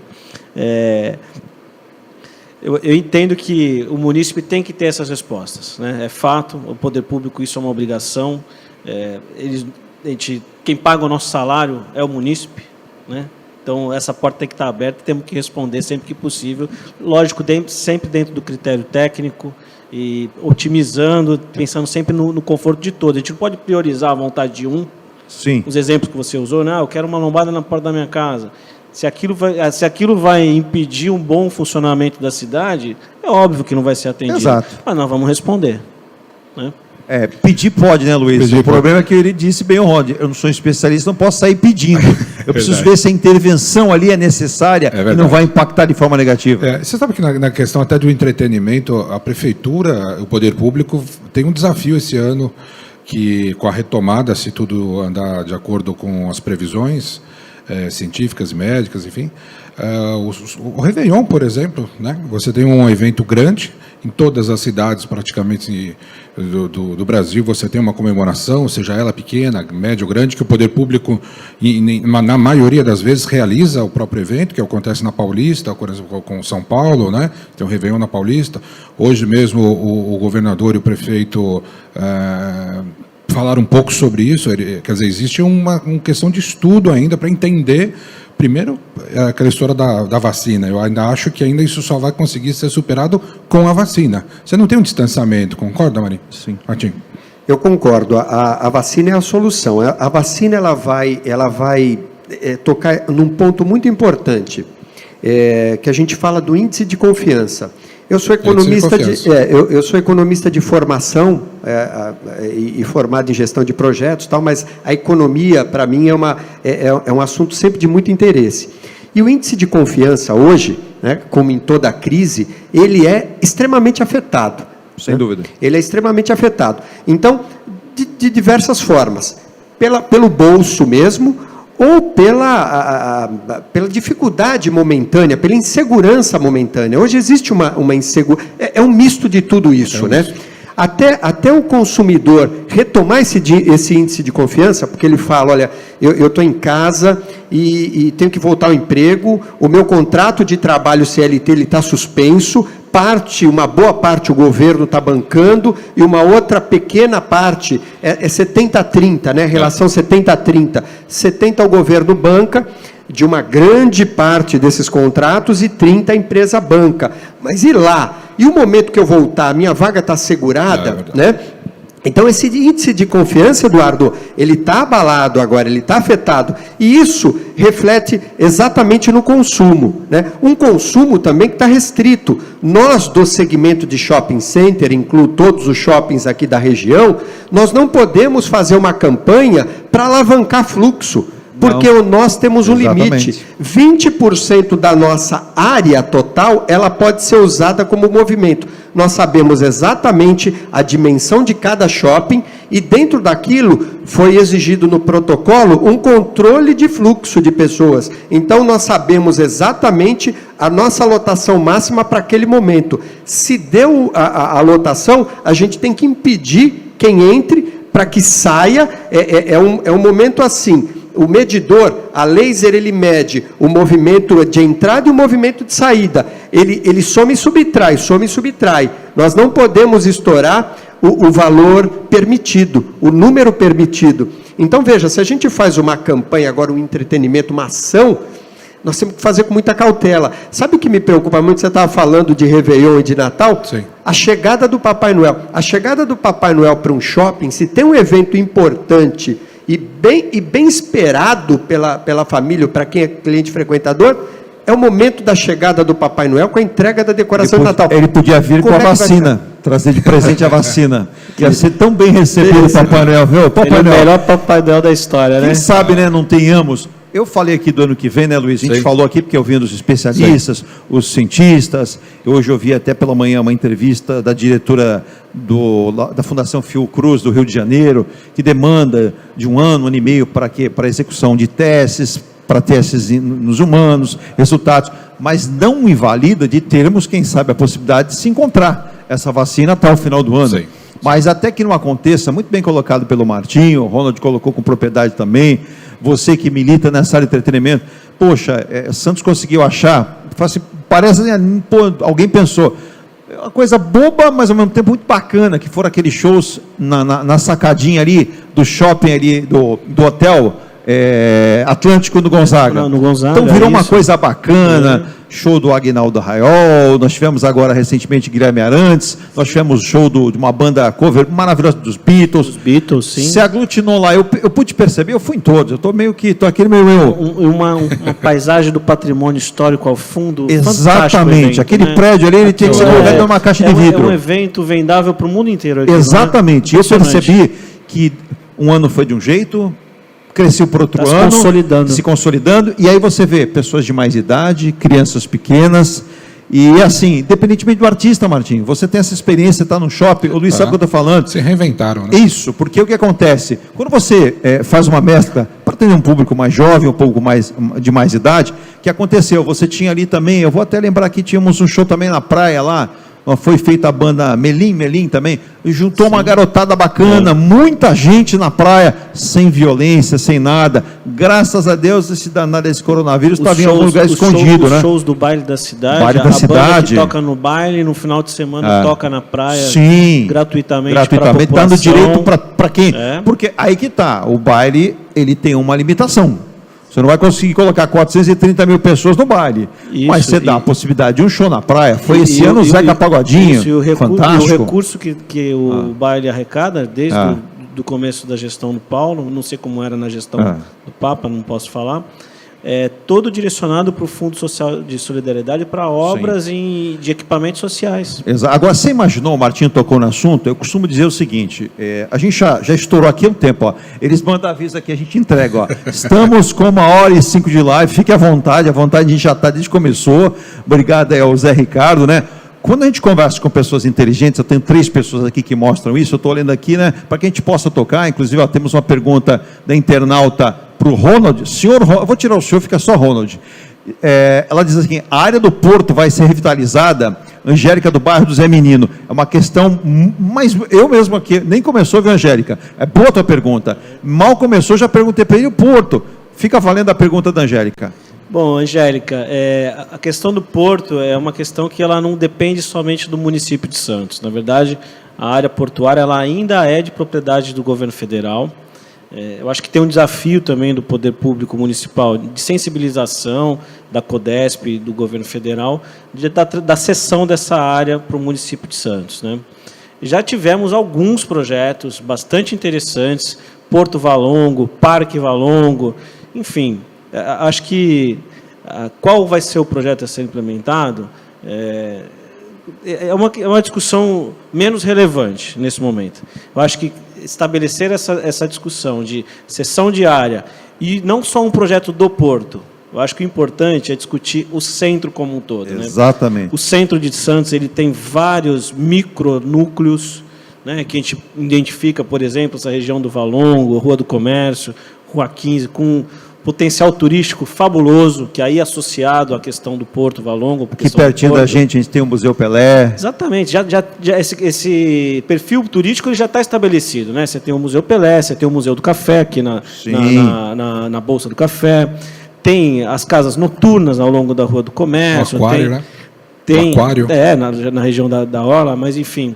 Eu entendo que o munícipe tem que ter essas respostas, né? É fato, o poder público, isso é uma obrigação. Quem paga o nosso salário é o munícipe, né? Então, essa porta tem que estar aberta, temos que responder sempre que possível. Lógico, sempre dentro do critério técnico e otimizando, pensando sempre no conforto de todos. A gente não pode priorizar a vontade de um. Sim. Os exemplos que você usou, né? Eu quero uma lombada na porta da minha casa. Se aquilo vai impedir um bom funcionamento da cidade, é óbvio que não vai ser atendido. Exato. Mas nós vamos responder, né? Pedir pode, né, Luiz? Pedir o problema é que ele disse bem, Rod, eu não sou um especialista, não posso sair pedindo. Eu preciso Verdade. ver se a intervenção ali é necessária e verdade. não vai impactar de forma negativa. Você sabe que na questão até do entretenimento, a prefeitura, o poder público, tem um desafio esse ano que, com a retomada, se tudo andar de acordo com as previsões científicas, médicas, enfim, o Réveillon, por exemplo, né? Você tem um evento grande em todas as cidades praticamente do Brasil, você tem uma comemoração, seja ela pequena, média ou grande, que o poder público, na maioria das vezes, realiza o próprio evento, que acontece na Paulista, por exemplo, com São Paulo, né? Tem um Réveillon na Paulista. Hoje mesmo o governador e o prefeito falaram um pouco sobre isso. Quer dizer, existe uma questão de estudo ainda para entender. Primeiro, aquela história da vacina. Eu ainda acho que ainda isso só vai conseguir ser superado com a vacina. Você não tem um distanciamento, concorda, Marinho? Sim. Martim? Eu concordo. A vacina é a solução. A vacina ela vai tocar num ponto muito importante, que a gente fala do índice de confiança. Eu sou economista de formação e formado em gestão de projetos, tal, mas a economia, para mim, é um assunto sempre de muito interesse. E o índice de confiança hoje, né, como em toda a crise, ele é extremamente afetado. Sem dúvida. Ele é extremamente afetado. Então, de diversas formas. Pelo bolso mesmo, ou pela dificuldade momentânea, pela insegurança momentânea. Hoje existe uma insegurança, é um misto de tudo isso, né? Até o consumidor retomar esse índice de confiança, porque ele fala, olha, eu estou em casa e tenho que voltar ao emprego, o meu contrato de trabalho CLT está suspenso, uma boa parte o governo está bancando e uma outra pequena parte, é 70-30, né? Relação 70-30. 70 o governo banca, de uma grande parte desses contratos, e 30 a empresa banca. Mas e lá? E o momento que eu voltar, a minha vaga está assegurada, né? Então, esse índice de confiança, Eduardo, ele está abalado agora, ele está afetado. E isso reflete exatamente no consumo, né? Um consumo também que está restrito. Nós, do segmento de shopping center, incluo todos os shoppings aqui da região, nós não podemos fazer uma campanha para alavancar fluxo, porque nós temos um limite. 20% da nossa área total, ela pode ser usada como movimento. Nós sabemos exatamente a dimensão de cada shopping e dentro daquilo foi exigido no protocolo um controle de fluxo de pessoas. Então, nós sabemos exatamente a nossa lotação máxima para aquele momento. Se deu a lotação, a gente tem que impedir quem entre para que saia. É um momento assim. O medidor, a laser, ele mede o movimento de entrada e o movimento de saída. Ele soma e subtrai. Nós não podemos estourar o valor permitido, o número permitido. Então, veja, se a gente faz uma campanha agora, um entretenimento, uma ação, nós temos que fazer com muita cautela. Sabe o que me preocupa muito? Você estava falando de Réveillon e de Natal? Sim. A chegada do Papai Noel. A chegada do Papai Noel para um shopping, se tem um evento importante e bem esperado pela família, para quem é cliente frequentador, é o momento da chegada do Papai Noel com a entrega da decoração de Natal. Ele podia vir com a vacina, trazer de presente a vacina. Ia ser tão bem recebido o Papai Noel, viu? Papai Ele Noel. é o melhor Papai Noel da história, né? Quem sabe, né, não tenhamos... Eu falei aqui do ano que vem, né, Luiz? A gente falou aqui porque eu vi os especialistas, os cientistas. Hoje eu vi até pela manhã uma entrevista da diretora da Fundação Fiocruz do Rio de Janeiro, que demanda de um ano e meio para a execução de testes, para testes nos humanos, resultados, mas não invalida de termos, quem sabe, a possibilidade de se encontrar essa vacina até o final do ano. Sim. Mas até que não aconteça, muito bem colocado pelo Martinho, o Ronald colocou com propriedade também, você que milita nessa área de entretenimento, poxa, Santos conseguiu achar, parece, alguém pensou, uma coisa boba, mas ao mesmo tempo muito bacana, que foram aqueles shows na sacadinha ali, do shopping ali, do hotel, Atlântico no Gonzaga. No Gonzaga, Então virou uma isso. coisa bacana, show do Aguinaldo Raiol, nós tivemos agora recentemente Guilherme Arantes, nós tivemos show de uma banda cover maravilhosa dos Beatles. Os Beatles, sim. Se aglutinou lá, eu pude perceber, eu fui em todos, eu tô aquele meio... Uma paisagem do patrimônio histórico ao fundo. Exatamente, evento, aquele né? prédio ali, ele tinha que ser colocado numa caixa de vidro. É um evento vendável para o mundo inteiro. Aqui, Exatamente, não é? eu percebi que um ano foi de um jeito, cresceu por outro Tá se ano, consolidando. se consolidando, e aí você vê pessoas de mais idade, crianças pequenas, e assim, independentemente do artista, Martim, você tem essa experiência, está no shopping, o Luiz sabe o que eu estou falando. Se reinventaram, né? Isso, porque o que acontece? Quando você faz uma mescla para ter um público mais jovem, um pouco mais de mais idade, o que aconteceu? Você tinha ali também, eu vou até lembrar que tínhamos um show também na praia lá, foi feita a banda Melim também, e juntou uma garotada bacana, muita gente na praia, sem violência, sem nada. Graças a Deus, esse danado desse coronavírus estava em algum lugar escondido, né? Os shows do baile da cidade, Baile da banda cidade. que toca no baile, no final de semana toca na praia, Sim, gratuitamente gratuitamente, dando direito para quem? É. Porque aí que tá, o baile, ele tem uma limitação. Você não vai conseguir colocar 430 mil pessoas no baile. Isso, mas você dá a possibilidade de um show na praia. Foi esse E ano o Zeca Pagodinho. Isso, e fantástico. o recurso que o baile arrecada, desde do começo da gestão do Paulo, não sei como era na gestão do Papa, não posso falar, todo direcionado para o Fundo Social de Solidariedade para obras de equipamentos sociais. Exato. Agora, você imaginou, o Martinho tocou no assunto, eu costumo dizer o seguinte, a gente já estourou aqui há um tempo, ó, eles mandam aviso aqui, a gente entrega, ó, estamos com 1h05 de live, fique à vontade, a gente já está desde que começou, obrigado ao Zé Ricardo, né? Quando a gente conversa com pessoas inteligentes, eu tenho 3 pessoas aqui que mostram isso, eu estou olhando aqui, né, para que a gente possa tocar, inclusive, ó, temos uma pergunta da internauta para o Ronald, senhor, eu vou tirar o senhor, fica só Ronald, ela diz assim, a área do Porto vai ser revitalizada, Angélica do bairro do Zé Menino, é uma questão, mas eu mesmo aqui, nem começou, viu, Angélica, é boa a tua pergunta, mal começou, já perguntei para ele o Porto, fica valendo a pergunta da Angélica. Bom, Angélica, a questão do porto é uma questão que ela não depende somente do município de Santos. Na verdade, a área portuária ela ainda é de propriedade do governo federal. Eu acho que tem um desafio também do poder público municipal de sensibilização da CODESP, do governo federal, da cessão dessa área para o município de Santos, né? Já tivemos alguns projetos bastante interessantes, Porto Valongo, Parque Valongo, enfim... Acho que qual vai ser o projeto a ser implementado é uma discussão menos relevante nesse momento. Eu acho que estabelecer essa discussão de cessão de área e não só um projeto do Porto, eu acho que o importante é discutir o centro como um todo. Exatamente. Né? O centro de Santos ele tem vários micronúcleos, né, que a gente identifica, por exemplo, essa região do Valongo, Rua do Comércio, Rua 15, com potencial turístico fabuloso, que aí é associado à questão do Porto Valongo. Aqui pertinho da gente, a gente tem o Museu Pelé. Exatamente, já esse perfil turístico ele já está estabelecido, né? Você tem o Museu Pelé, você tem o Museu do Café aqui na Bolsa do Café, tem as casas noturnas ao longo da Rua do Comércio. O aquário, né? Tem, o aquário. Na região da Orla, mas enfim...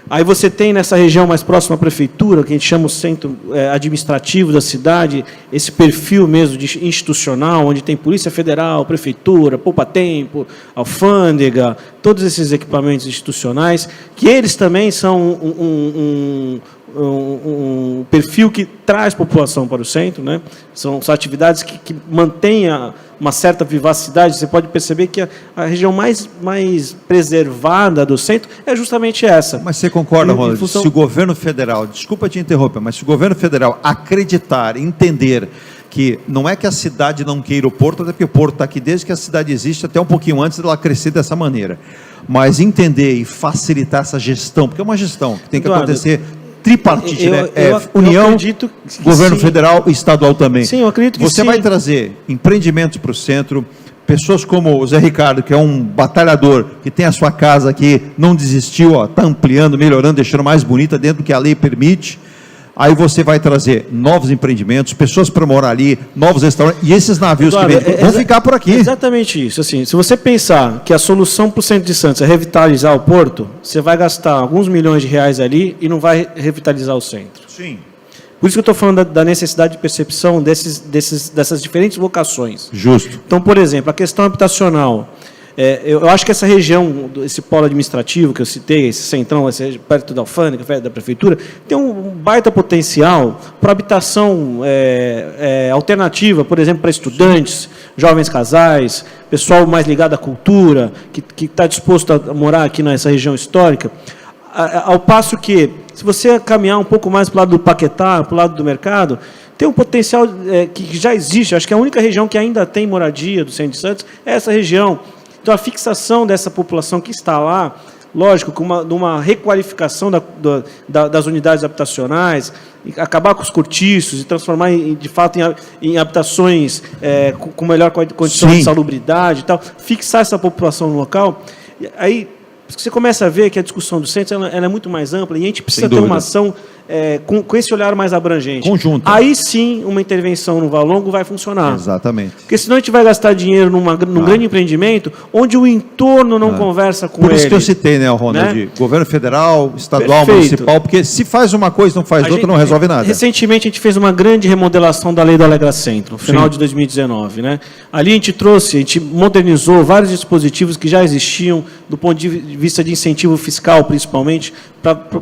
Aí você tem nessa região mais próxima à prefeitura, que a gente chama o centro administrativo da cidade, esse perfil mesmo de institucional, onde tem Polícia Federal, Prefeitura, Poupa Tempo, Alfândega, todos esses equipamentos institucionais, que eles também são um perfil que traz população para o centro, né? São atividades que mantêm uma certa vivacidade. Você pode perceber que a região mais preservada do centro é justamente essa. Mas você concorda, Ronald, se o governo federal, desculpa te interromper, mas se o governo federal acreditar, entender que não é que a cidade não queira o Porto, até porque o Porto está aqui desde que a cidade existe, até um pouquinho antes dela crescer dessa maneira, mas entender e facilitar essa gestão, porque é uma gestão que tem que acontecer tripartite, né? União, governo federal e estadual também. Sim, eu acredito que você vai trazer empreendimentos para o centro, pessoas como o Zé Ricardo, que é um batalhador, que tem a sua casa aqui, não desistiu, está ampliando, melhorando, deixando mais bonita dentro do que a lei permite. Aí você vai trazer novos empreendimentos, pessoas para morar ali, novos restaurantes, e esses navios Eduardo, que vão ficar por aqui. Exatamente isso. Assim, se você pensar que a solução para o centro de Santos é revitalizar o Porto, você vai gastar alguns milhões de reais ali e não vai revitalizar o centro. Sim. Por isso que eu estou falando da necessidade de percepção dessas diferentes vocações. Justo. Então, por exemplo, a questão habitacional. Eu acho que essa região, esse polo administrativo que eu citei, esse centrão, perto da alfândega, perto da prefeitura, tem um baita potencial para habitação alternativa, por exemplo, para estudantes, jovens casais, pessoal mais ligado à cultura, que está disposto a morar aqui nessa região histórica. Ao passo que, se você caminhar um pouco mais para o lado do Paquetá, para o lado do mercado, tem um potencial que já existe. Acho que a única região que ainda tem moradia do Centro de Santos é essa região. Então, a fixação dessa população que está lá, lógico, com uma requalificação das unidades habitacionais, acabar com os cortiços e transformar, de fato, em habitações com melhor condição de salubridade e tal, fixar essa população no local. Aí você começa a ver que a discussão do centro ela é muito mais ampla e a gente precisa ter uma ação com esse olhar mais abrangente. Conjunto. Aí sim, uma intervenção no Valongo vai funcionar. Exatamente. Porque senão a gente vai gastar dinheiro num grande empreendimento onde o entorno não conversa com ele. Por isso que eu citei, né, Ronald? Né? Governo federal, estadual, Perfeito. municipal, porque se faz uma coisa e não faz outra, não resolve nada. Recentemente a gente fez uma grande remodelação da Lei do Alegra Centro, no final de 2019. Né? Ali a gente modernizou vários dispositivos que já existiam, do ponto de vista de incentivo fiscal, principalmente,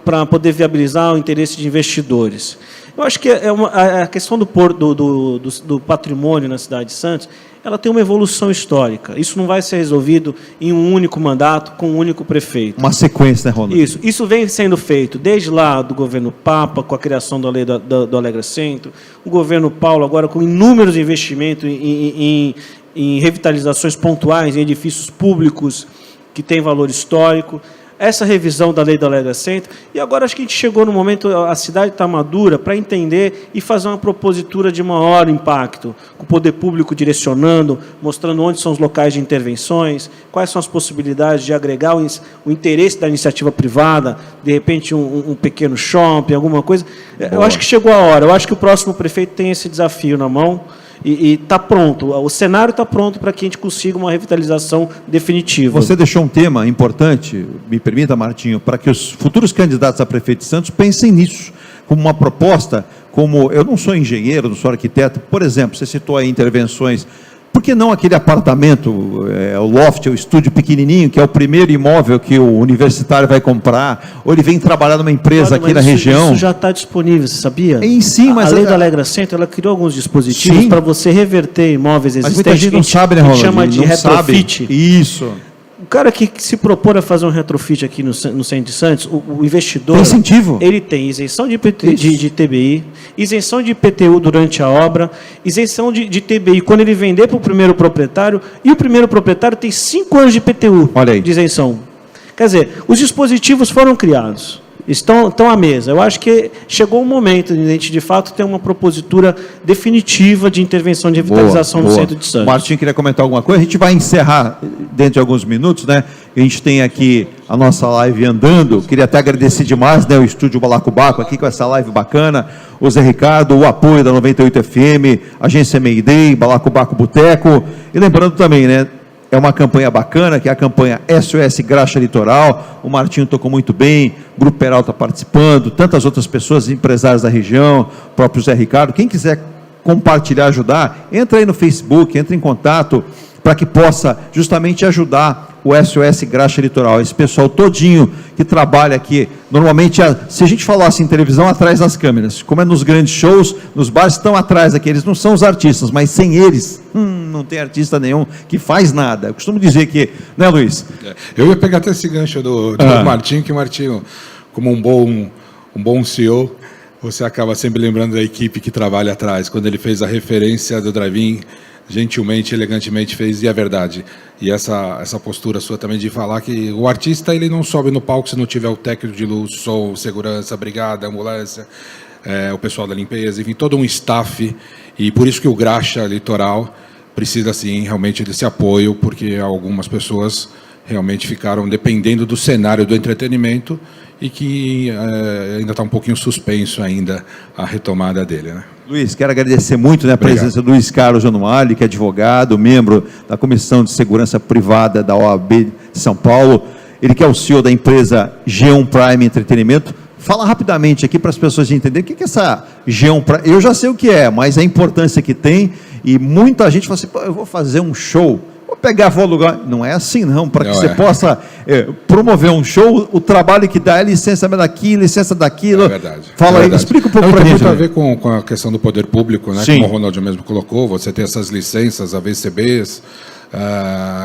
para poder viabilizar o interesse de investidores. Eu acho que a questão do patrimônio na cidade de Santos, ela tem uma evolução histórica. Isso não vai ser resolvido em um único mandato, com um único prefeito. Uma sequência, né, Ronald? Isso vem sendo feito desde lá do governo Papa, com a criação da lei do Alegra Centro, o governo Paulo agora com inúmeros investimentos em revitalizações pontuais, em edifícios públicos que têm valor histórico, essa revisão da lei do Alegra Centro, e agora acho que a gente chegou no momento, a cidade está madura para entender e fazer uma propositura de maior impacto, com o poder público direcionando, mostrando onde são os locais de intervenções, quais são as possibilidades de agregar o interesse da iniciativa privada, de repente um pequeno shopping, alguma coisa. Eu acho que chegou a hora, eu acho que o próximo prefeito tem esse desafio na mão, e está pronto, o cenário está pronto para que a gente consiga uma revitalização definitiva. Você deixou um tema importante, me permita, Martinho, para que os futuros candidatos a prefeito de Santos pensem nisso, como uma proposta, como eu não sou engenheiro, não sou arquiteto, por exemplo, você citou aí intervenções, por que não aquele apartamento, o loft, o estúdio pequenininho, que é o primeiro imóvel que o universitário vai comprar, ou ele vem trabalhar numa empresa aqui na região? Isso já está disponível, você sabia? Mas a lei do Alegra Centro, ela criou alguns dispositivos para você reverter imóveis existentes. Mas muita gente não sabe, né, Ronald? Chama de retrofit. Isso. O cara que se propor a fazer um retrofit aqui no Centro de Santos, o investidor... Tem incentivo. Ele tem isenção de TBI, isenção de IPTU durante a obra, isenção de TBI quando ele vender para o primeiro proprietário, e o primeiro proprietário tem 5 anos de IPTU de isenção. Quer dizer, os dispositivos foram criados, estão à mesa. Eu acho que chegou o momento de a gente, de fato, ter uma propositura definitiva de intervenção de revitalização no Centro de Santos. Martinho queria comentar alguma coisa? A gente vai encerrar dentro de alguns minutos, né? A gente tem aqui a nossa live andando. Queria até agradecer demais, né, o Estúdio Balacobaco aqui com essa live bacana. O Zé Ricardo, o apoio da 98 FM, Agência Mayday, Balacobaco Boteco. E lembrando também, né? É uma campanha bacana, que é a campanha SOS Graxa Litoral. O Martinho tocou muito bem, o Grupo Peralta participando, tantas outras pessoas, empresários da região, o próprio Zé Ricardo. Quem quiser compartilhar, ajudar, entra aí no Facebook, entra em contato, para que possa justamente ajudar o SOS Graxa Litoral. Esse pessoal todinho que trabalha aqui, normalmente, se a gente falasse em televisão, atrás das câmeras, como é nos grandes shows, nos bares, estão atrás aqui, eles não são os artistas, mas sem eles, não tem artista nenhum que faz nada. Eu costumo dizer que, né, Luiz? Eu ia pegar até esse gancho do Martinho, que o Martinho, como um bom CEO, você acaba sempre lembrando da equipe que trabalha atrás. Quando ele fez a referência do drive-in, gentilmente, elegantemente fez, e é verdade. E essa postura sua também de falar que o artista ele não sobe no palco se não tiver o técnico de luz, som, segurança, brigada, ambulância, o pessoal da limpeza, enfim, todo um staff. E por isso que o Graxa Litoral precisa, sim, realmente desse apoio, porque algumas pessoas realmente ficaram dependendo do cenário do entretenimento e que ainda está um pouquinho suspenso ainda a retomada dele, né? Luiz, quero agradecer muito, né, a presença do Luiz Carlos Januali, que é advogado, membro da Comissão de Segurança Privada da OAB de São Paulo. Ele que é o CEO da empresa G1 Prime Entretenimento. Fala rapidamente aqui para as pessoas entenderem o que é essa Geão Prime. Eu já sei o que é, mas a importância que tem, e muita gente fala assim, pô, eu vou fazer um show, vou pegar, vou alugar. Não é assim não, para que você possa promover um show, o trabalho que dá é licença daqui, licença daquilo. É verdade. Fala aí, explica um pouco para a gente. Tem muito a ver com a questão do poder público, né? Sim. Como o Ronald mesmo colocou, você tem essas licenças, AVCBs,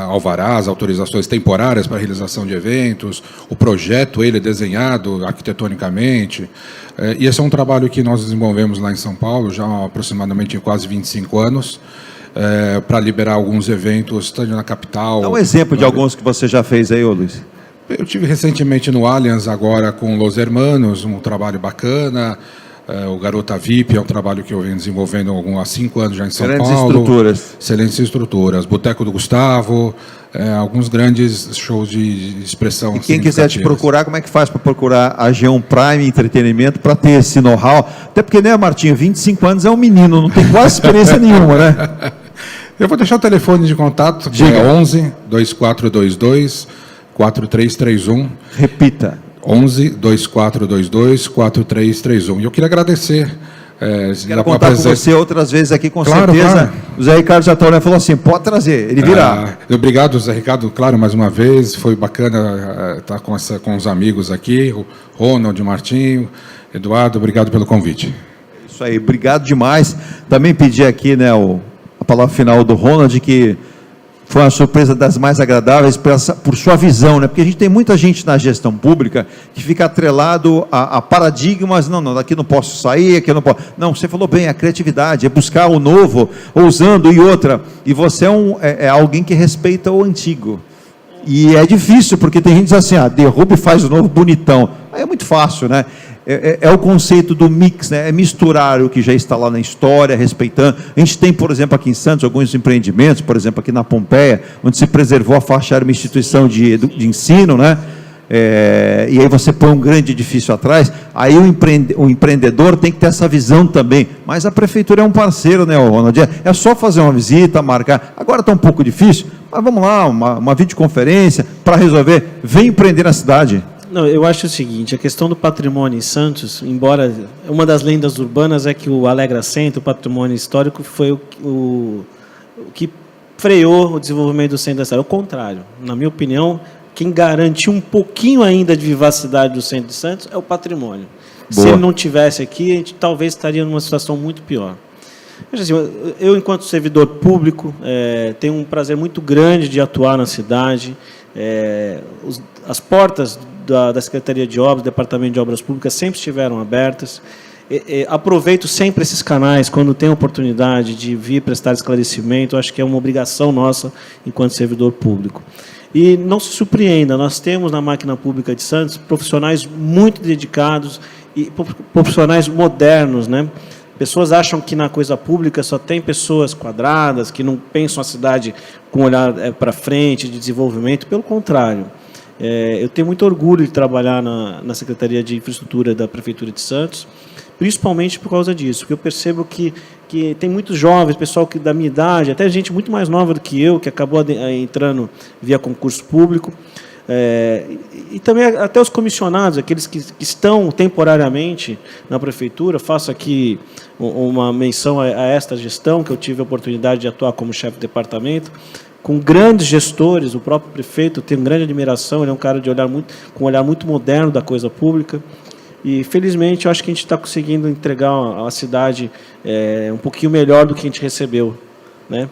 alvarás, autorizações temporárias para a realização de eventos, o projeto ele é desenhado arquitetonicamente, e esse é um trabalho que nós desenvolvemos lá em São Paulo, já há aproximadamente quase 25 anos, para liberar alguns eventos, tanto na capital... Dá um exemplo de alguns que você já fez aí, ô Luiz. Eu tive recentemente no Allianz, agora com Los Hermanos, um trabalho bacana. O Garota VIP é um trabalho que eu venho desenvolvendo há 5 anos já em São Paulo. Excelentes estruturas. Excelentes estruturas. Boteco do Gustavo, alguns grandes shows de expressão. E quem quiser te procurar, como é que faz para procurar a Geão Prime Entretenimento para ter esse know-how? Até porque, né, Martinho, 25 anos é um menino, não tem quase experiência nenhuma, né? Eu vou deixar o telefone de contato, que é 11 2422 4331. Repita. 11 2422 4331. E eu queria agradecer. Quero contar com você outras vezes aqui, com claro, certeza. Claro. O Zé Ricardo já falou assim, pode trazer, ele virá. Obrigado, Zé Ricardo, claro, mais uma vez. Foi bacana estar com os amigos aqui, o Ronald, o Martinho, Eduardo, obrigado pelo convite. Isso aí, obrigado demais. Também pedi aqui, né, a palavra final do Ronald, que foi uma surpresa das mais agradáveis por sua visão, né? Porque a gente tem muita gente na gestão pública que fica atrelado a paradigmas, não, daqui não posso sair, aqui não posso. Não, você falou bem, a criatividade, é buscar o novo, ousando e outra. E você é alguém que respeita o antigo. E é difícil, porque tem gente que diz assim, derruba e faz o novo bonitão. Aí é muito fácil, né? É o conceito do mix, né? É misturar o que já está lá na história, respeitando. A gente tem, por exemplo, aqui em Santos, alguns empreendimentos, por exemplo, aqui na Pompeia, onde se preservou a faixa, era uma instituição de ensino, né? E aí você põe um grande edifício atrás, aí o empreendedor tem que ter essa visão também, mas a prefeitura é um parceiro, né, Ronald? É só fazer uma visita, marcar. Agora está um pouco difícil, mas vamos lá, uma videoconferência para resolver. Vem empreender na cidade. Não, eu acho o seguinte, a questão do patrimônio em Santos, embora uma das lendas urbanas é que o Alegra Centro, o patrimônio histórico, foi o que freou o desenvolvimento do centro da cidade. Ao contrário, na minha opinião, quem garante um pouquinho ainda de vivacidade do centro de Santos é o patrimônio. Boa. Se ele não tivesse aqui, a gente talvez estaria numa situação muito pior. Eu, enquanto servidor público, tenho um prazer muito grande de atuar na cidade. As portas da Secretaria de Obras, do Departamento de Obras Públicas, sempre estiveram abertas. Aproveito sempre esses canais, quando tem oportunidade de vir prestar esclarecimento, acho que é uma obrigação nossa, enquanto servidor público. E não se surpreenda, nós temos na máquina pública de Santos profissionais muito dedicados e profissionais modernos, né? Pessoas acham que na coisa pública só tem pessoas quadradas, que não pensam a cidade com olhar para frente, de desenvolvimento. Pelo contrário, eu tenho muito orgulho de trabalhar na Secretaria de Infraestrutura da Prefeitura de Santos, principalmente por causa disso, porque eu percebo que tem muitos jovens, pessoal da minha idade, até gente muito mais nova do que eu, que acabou entrando via concurso público, e também até os comissionados, aqueles que estão temporariamente na prefeitura. Faço aqui uma menção a esta gestão, que eu tive a oportunidade de atuar como chefe de departamento, com grandes gestores. O próprio prefeito, eu tenho grande admiração, ele é um cara com um olhar muito moderno da coisa pública, e felizmente eu acho que a gente está conseguindo entregar a cidade um pouquinho melhor do que a gente recebeu, né?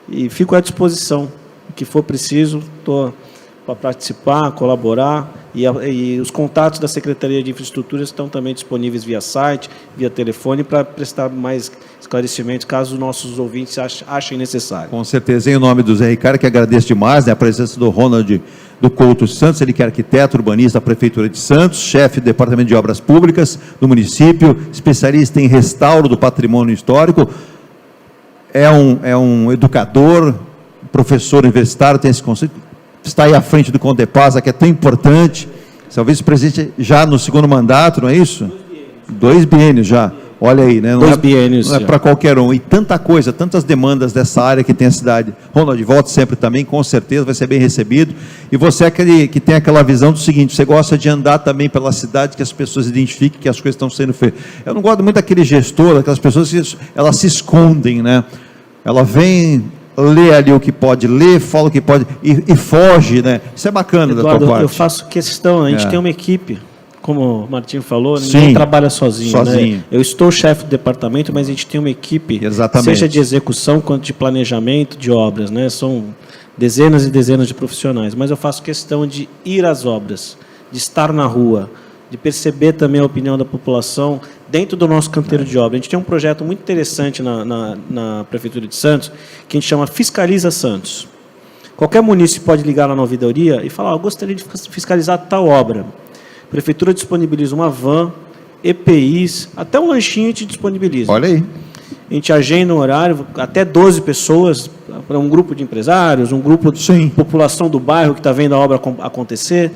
E fico à disposição, o que for preciso, estou para participar, colaborar, e os contatos da Secretaria de Infraestrutura estão também disponíveis via site, via telefone, para prestar mais esclarecimentos, caso os nossos ouvintes achem necessário. Com certeza, em nome do Zé Ricardo, que agradeço demais, né, a presença do Ronald do Couto Santos, ele que é arquiteto urbanista da Prefeitura de Santos, chefe do Departamento de Obras Públicas do município, especialista em restauro do patrimônio histórico, é um educador, professor universitário, tem esse conceito, está aí à frente do Condepasa, que é tão importante, talvez o presidente já no segundo mandato, não é isso? 2 biênios já. Olha aí, né? Não 2 é, biênios. não é para qualquer um. E tanta coisa, tantas demandas dessa área que tem a cidade. Ronald, volte sempre também, com certeza, vai ser bem recebido. E você é aquele que tem aquela visão do seguinte, você gosta de andar também pela cidade, que as pessoas identifiquem que as coisas estão sendo feitas. Eu não gosto muito daquele gestor, daquelas pessoas que elas se escondem, né? Ela vem, lê ali o que pode ler, fala o que pode e foge, né? Isso é bacana da Eduardo, tua parte. eu faço questão, a gente tem uma equipe, como o Martinho falou, ninguém Sim, trabalha sozinho. sozinho. Né? Eu estou chefe do departamento, mas a gente tem uma equipe, Exatamente. seja de execução quanto de planejamento de obras, né? São dezenas e dezenas de profissionais, mas eu faço questão de ir às obras, de estar na rua, de perceber também a opinião da população dentro do nosso canteiro de obra. A gente tem um projeto muito interessante na Prefeitura de Santos, que a gente chama Fiscaliza Santos. Qualquer munícipe pode ligar lá na ouvidoria e falar, eu gostaria de fiscalizar tal obra. A Prefeitura disponibiliza uma van, EPIs, até um lanchinho a gente disponibiliza. Olha aí. A gente agenda um horário, até 12 pessoas, para um grupo de empresários, um grupo de população do bairro que está vendo a obra acontecer,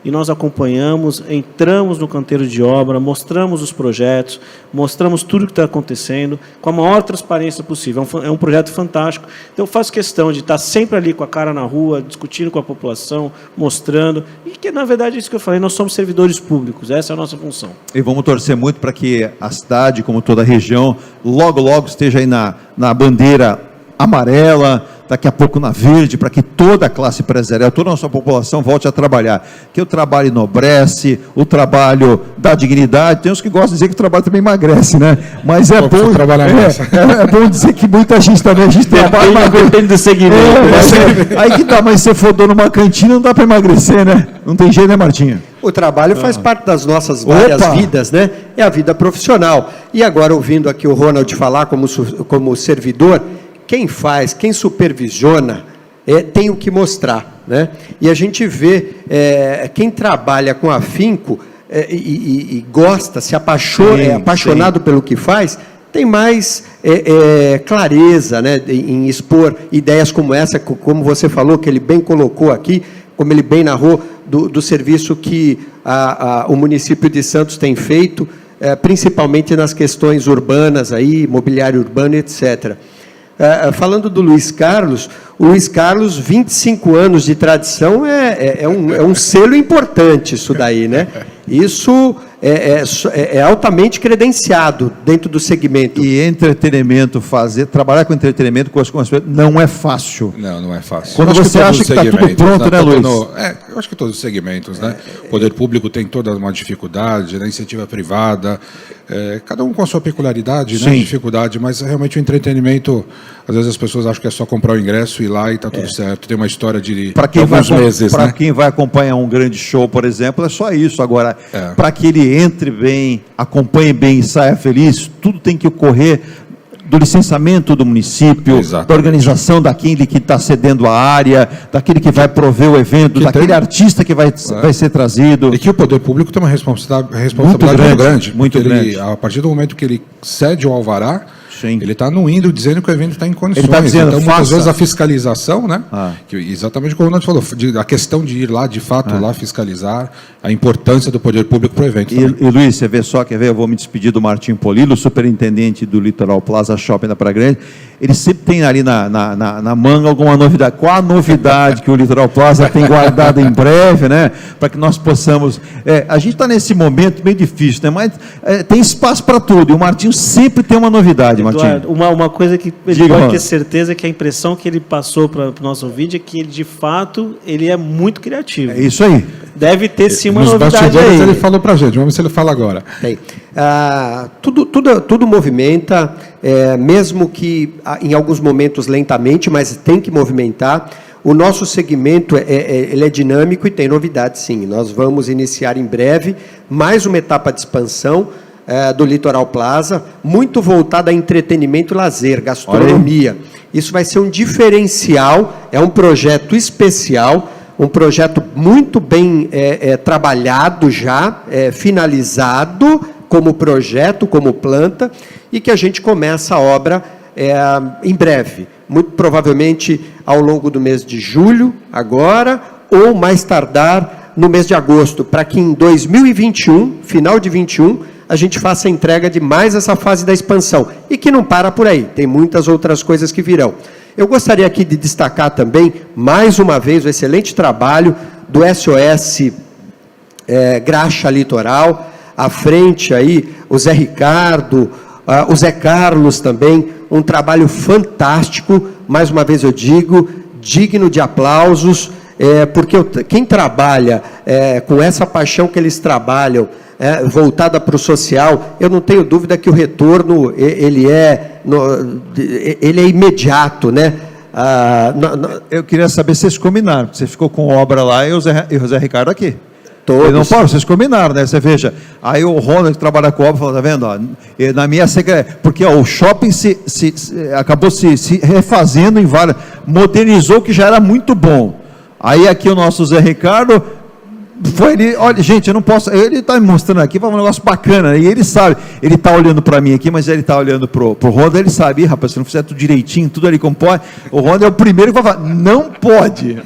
e nós acompanhamos, entramos no canteiro de obra, mostramos os projetos, mostramos tudo o que está acontecendo, com a maior transparência possível. É um projeto fantástico. Então, eu faço questão de estar sempre ali com a cara na rua, discutindo com a população, mostrando, e que, na verdade, é isso que eu falei, nós somos servidores públicos, essa é a nossa função. E vamos torcer muito para que a cidade, como toda a região, logo, logo esteja aí na bandeira amarela, daqui a pouco na verde, para que toda a classe empresarial, toda a nossa população volte a trabalhar. Que o trabalho enobrece, o trabalho dá dignidade. Tem uns que gostam de dizer que o trabalho também emagrece, né? Mas é bom trabalhar mais. É bom dizer que muita gente também, a gente trabalha, Depende do segmento. aí que dá, mas se você for dono de uma cantina, não dá para emagrecer, né? Não tem jeito, né, Martinho? O trabalho faz parte das nossas várias vidas, né? É a vida profissional. E agora, ouvindo aqui o Ronald falar como servidor, quem faz, quem supervisiona, tem o que mostrar, né? E a gente vê quem trabalha com afinco e gosta, se apaixona, é apaixonado pelo que faz, tem mais clareza, né, em expor ideias como essa, como você falou, que ele bem colocou aqui, como ele bem narrou, do serviço que o município de Santos tem feito, principalmente nas questões urbanas, aí, mobiliário urbano, etc. Falando do Luiz Carlos, o Luiz Carlos, 25 anos de tradição, é um selo importante isso daí, né? Isso é altamente credenciado dentro do segmento. E entretenimento, trabalhar com entretenimento com as não é fácil. Não é fácil. Quando você acha que está tudo pronto, né, Luiz? Eu acho que todos os segmentos, né? O poder público tem toda uma dificuldade, a iniciativa privada, cada um com a sua peculiaridade, né? Dificuldade, mas realmente o entretenimento, às vezes as pessoas acham que é só comprar o ingresso, ir lá e está tudo certo. Tem uma história de alguns meses, né? Para quem vai acompanhar um grande show, por exemplo, é só isso. Agora, para que ele entre bem, acompanhe bem e saia feliz, tudo tem que ocorrer do licenciamento do município, da organização daquele que está cedendo a área, daquele que vai prover o evento, daquele artista que vai ser trazido. E que o poder público tem uma responsabilidade muito grande. A partir do momento que ele cede o alvará, ele está não indo dizendo que o evento está em condições. Ele está dizendo, então, muitas vezes a fiscalização, né? Que, exatamente como o Ronaldo falou, a questão de ir lá, de fato, lá fiscalizar, a importância do poder público para o evento. E Luiz, você vê só, quer ver? Eu vou me despedir do Martinho Polilo, superintendente do Litoral Plaza Shopping da Praia Grande. Ele sempre tem ali na manga alguma novidade. Qual a novidade que o Litoral Plaza tem guardado em breve, né? Para que nós possamos... a gente está nesse momento meio difícil, né? Mas tem espaço para tudo. E o Martinho sempre tem uma novidade, Eduardo, uma coisa que ele pode ter certeza, que a impressão que ele passou para o nosso vídeo é que ele, de fato, ele é muito criativo. É isso aí. Deve ter sim uma Nos novidade aí. Ele falou para a gente, vamos ver se ele fala agora. Tem. Tudo movimenta, mesmo que em alguns momentos lentamente, mas tem que movimentar. O nosso segmento ele é dinâmico e tem novidades, sim. Nós vamos iniciar em breve mais uma etapa de expansão do Litoral Plaza, muito voltada a entretenimento e lazer, gastronomia. Isso vai ser um diferencial, é um projeto especial, um projeto muito bem trabalhado já, finalizado como projeto, como planta, e que a gente começa a obra em breve, muito provavelmente ao longo do mês de julho, agora, ou mais tardar no mês de agosto, para que em 2021, final de 21, a gente faça a entrega de mais essa fase da expansão. E que não para por aí, tem muitas outras coisas que virão. Eu gostaria aqui de destacar também, mais uma vez, o excelente trabalho do SOS Graxa Litoral, à frente aí, o Zé Ricardo, o Zé Carlos também, um trabalho fantástico, mais uma vez eu digo, digno de aplausos, porque quem trabalha com essa paixão que eles trabalham, voltada para o social, eu não tenho dúvida que o retorno ele é imediato, né? Eu queria saber se vocês combinaram, porque você ficou com obra lá e o Zé Ricardo aqui. Todos. Não, Paulo, vocês combinaram, né? Você veja, aí o Ronald que trabalha com obra, falou, tá vendo? Ó, na minha porque o shopping acabou se refazendo em várias, modernizou, que já era muito bom. Aí aqui o nosso Zé Ricardo foi ali, olha, gente, eu não posso, ele está me mostrando aqui, foi um negócio bacana, e ele sabe, ele está olhando para mim aqui, mas ele está olhando pro Ronald, ele sabe, rapaz, se não fizer tudo direitinho, tudo ali como pode, o Ronald é o primeiro que vai falar, não pode.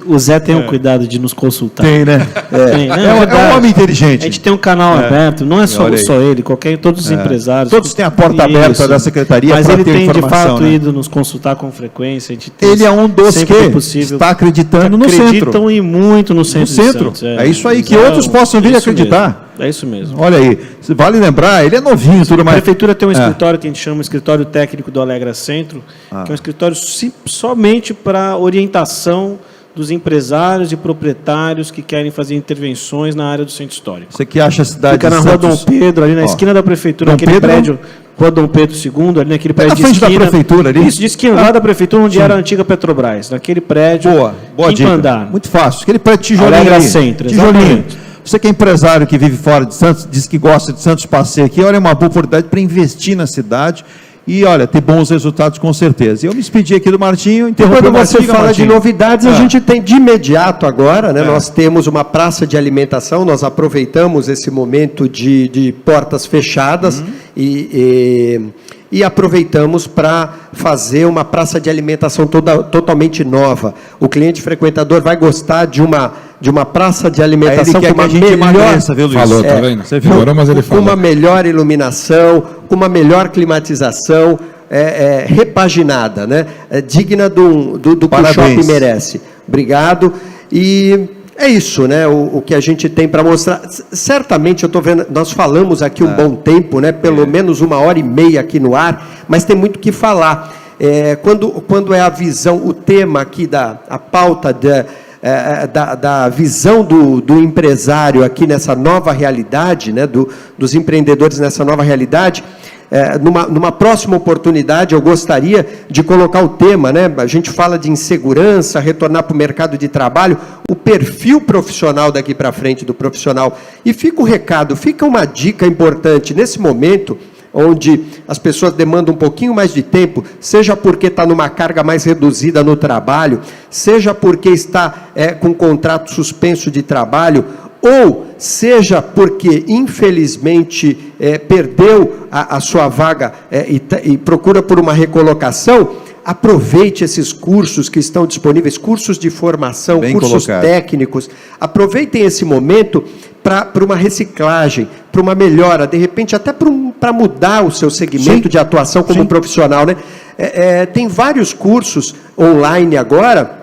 O Zé tem um cuidado de nos consultar. Tem, né? Tem, né? É um homem inteligente. A gente tem um canal aberto, não é só ele, todos os empresários. Todos têm a porta aberta da secretaria para ter informação. Mas ele tem, de fato, ido nos consultar com frequência. A gente tem ele é um dos que está acreditando no centro. Acreditam e muito no centro. No centro. É isso aí, que outros possam vir acreditar. É isso mesmo. Olha aí, vale lembrar, ele é novinho, tudo mais. A prefeitura tem um escritório que a gente chama Escritório Técnico do Alegra Centro, que é um escritório somente para orientação dos empresários e proprietários que querem fazer intervenções na área do centro histórico. Você que acha a cidade Fica na rua Dom Pedro, ali na esquina da prefeitura, aquele prédio, Rua Dom Pedro II, ali naquele prédio de esquina. Na frente da prefeitura ali? Isso, de esquina, lá da prefeitura, onde era a antiga Petrobras, naquele prédio. Boa dica. Andar. Muito fácil, aquele prédio tijolinho. Alegra Centro, exatamente. Você que é empresário que vive fora de Santos, diz que gosta de Santos, passeia aqui, olha, é uma boa oportunidade para investir na cidade. E, olha, ter bons resultados com certeza. Eu me despedi aqui do Martinho, interrompi Quando o Martinho. Quando você fala de novidades, a gente tem de imediato agora, né? Nós temos uma praça de alimentação, nós aproveitamos esse momento de portas fechadas e aproveitamos para fazer uma praça de alimentação totalmente nova. O cliente frequentador vai gostar de uma praça de alimentação com uma melhor... Falou, tá vendo? Você viu? Mas ele falou. Com uma melhor iluminação, com uma melhor climatização, repaginada, né? Digna do que o shopping merece. Obrigado. E é isso, né? O que a gente tem para mostrar. Certamente, eu estou vendo, nós falamos aqui um bom tempo, né? Pelo menos 1h30 aqui no ar, mas tem muito o que falar. Quando é a visão, o tema aqui a pauta da visão do empresário aqui nessa nova realidade, né, dos empreendedores nessa nova realidade, numa próxima oportunidade eu gostaria de colocar o tema, né, a gente fala de insegurança, retornar para o mercado de trabalho, o perfil profissional daqui para frente do profissional, e fica o recado, fica uma dica importante nesse momento, onde as pessoas demandam um pouquinho mais de tempo, seja porque está numa carga mais reduzida no trabalho, seja porque está com contrato suspenso de trabalho, ou seja porque, infelizmente, perdeu a sua vaga e procura por uma recolocação. Aproveite esses cursos que estão disponíveis, cursos de formação, cursos técnicos. Aproveitem esse momento para uma reciclagem, para uma melhora, de repente até para mudar o seu segmento de atuação como profissional, né? Tem vários cursos online agora,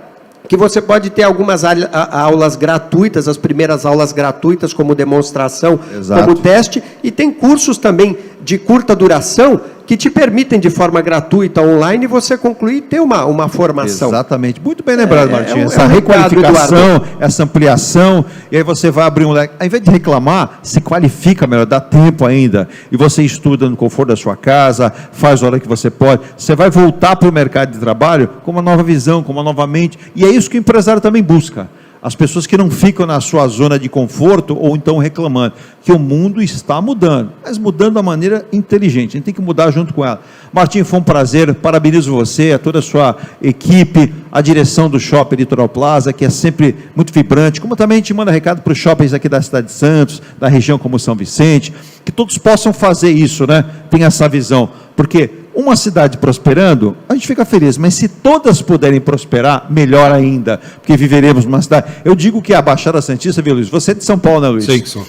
que você pode ter algumas aulas gratuitas, as primeiras aulas gratuitas como demonstração, como teste, e tem cursos também de curta duração que te permitem de forma gratuita online você concluir e ter uma formação. Exatamente. Muito bem lembrado, Martinho. Essa requalificação, essa ampliação, e aí você vai abrir um leque. Ao invés de reclamar, se qualifica melhor, dá tempo ainda. E você estuda no conforto da sua casa, faz a hora que você pode. Você vai voltar para o mercado de trabalho com uma nova visão, com uma nova mente. E é isso que o empresário também busca. As pessoas que não ficam na sua zona de conforto ou então reclamando, que o mundo está mudando, mas mudando da maneira inteligente, a gente tem que mudar junto com ela. Martinho, foi um prazer, parabenizo você, a toda a sua equipe, a direção do Shopping Litoral Plaza, que é sempre muito vibrante, como também a gente manda recado para os shoppings aqui da cidade de Santos, da região como São Vicente, que todos possam fazer isso, né? Tem essa visão, porque uma cidade prosperando, a gente fica feliz, mas se todas puderem prosperar, melhor ainda, porque viveremos numa cidade. Eu digo que a Baixada Santista, viu, Luiz? Você é de São Paulo, né, Luiz? Sim, sou.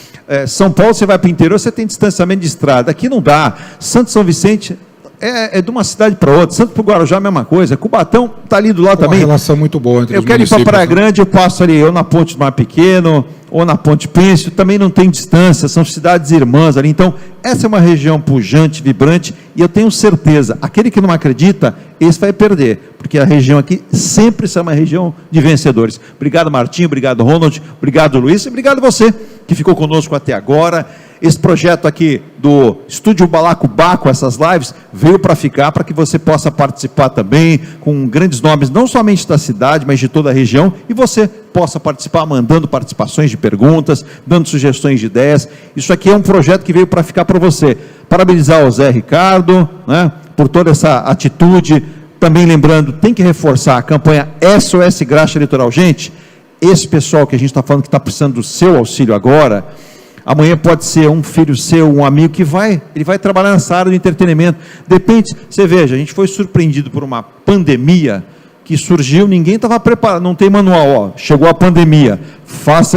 São Paulo, você vai para o interior, você tem distanciamento de estrada. Aqui não dá. Santo São Vicente é de uma cidade para outra. Santo para o Guarujá, a mesma coisa. Cubatão está ali do lado também. Uma relação muito boa entre Eu os quero ir para municípios, Praia né? Grande, eu passo ali, ou na Ponte do Mar Pequeno, ou na Ponte Pêncio, também não tem distância, são cidades irmãs ali. Então, essa é uma região pujante, vibrante, e eu tenho certeza, aquele que não acredita, esse vai perder, porque a região aqui sempre será uma região de vencedores. Obrigado, Martinho, obrigado, Ronald, obrigado, Luiz, e obrigado você que ficou conosco até agora. Esse projeto aqui do Estúdio Balacobaco, essas lives, veio para ficar, para que você possa participar também, com grandes nomes, não somente da cidade, mas de toda a região, e você possa participar, mandando participações de perguntas, dando sugestões de ideias. Isso aqui é um projeto que veio para ficar para você. Parabenizar o Zé Ricardo, né, por toda essa atitude. Também lembrando, tem que reforçar a campanha SOS Graxa Eleitoral. Gente, esse pessoal que a gente está falando que está precisando do seu auxílio agora, amanhã pode ser um filho seu, um amigo que ele vai trabalhar nessa área do entretenimento. Depende, você veja, a gente foi surpreendido por uma pandemia que surgiu, ninguém estava preparado, não tem manual, ó, chegou a pandemia,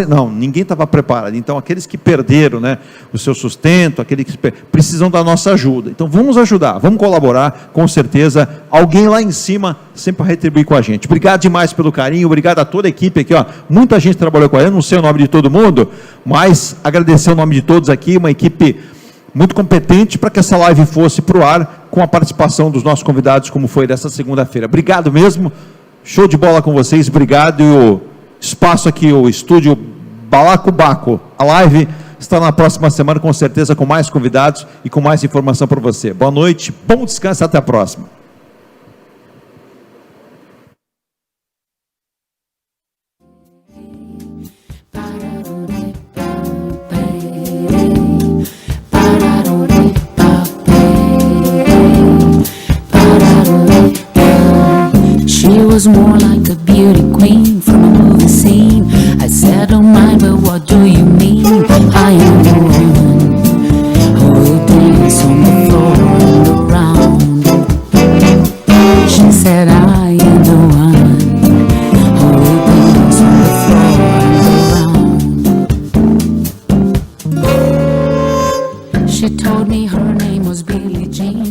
não, ninguém estava preparado. Então, aqueles que perderam, né, o seu sustento, aqueles que precisam da nossa ajuda. Então, vamos ajudar, vamos colaborar, com certeza, alguém lá em cima sempre vai retribuir com a gente. Obrigado demais pelo carinho, obrigado a toda a equipe aqui, ó, muita gente trabalhou com a gente, não sei o nome de todo mundo, mas agradecer o nome de todos aqui, uma equipe muito competente para que essa live fosse para o ar, com a participação dos nossos convidados, como foi dessa segunda-feira. Obrigado mesmo, show de bola com vocês, obrigado, e o espaço aqui, o Estúdio Balacobaco, a live está na próxima semana, com certeza, com mais convidados e com mais informação para você. Boa noite, bom descanso, até a próxima. She was more like a beauty queen from a movie scene. I said, don't mind, but what do you mean? I am the woman who will dance on the floor and around. She said, I am the one who will dance on the floor and around. She told me her name was Billie Jean.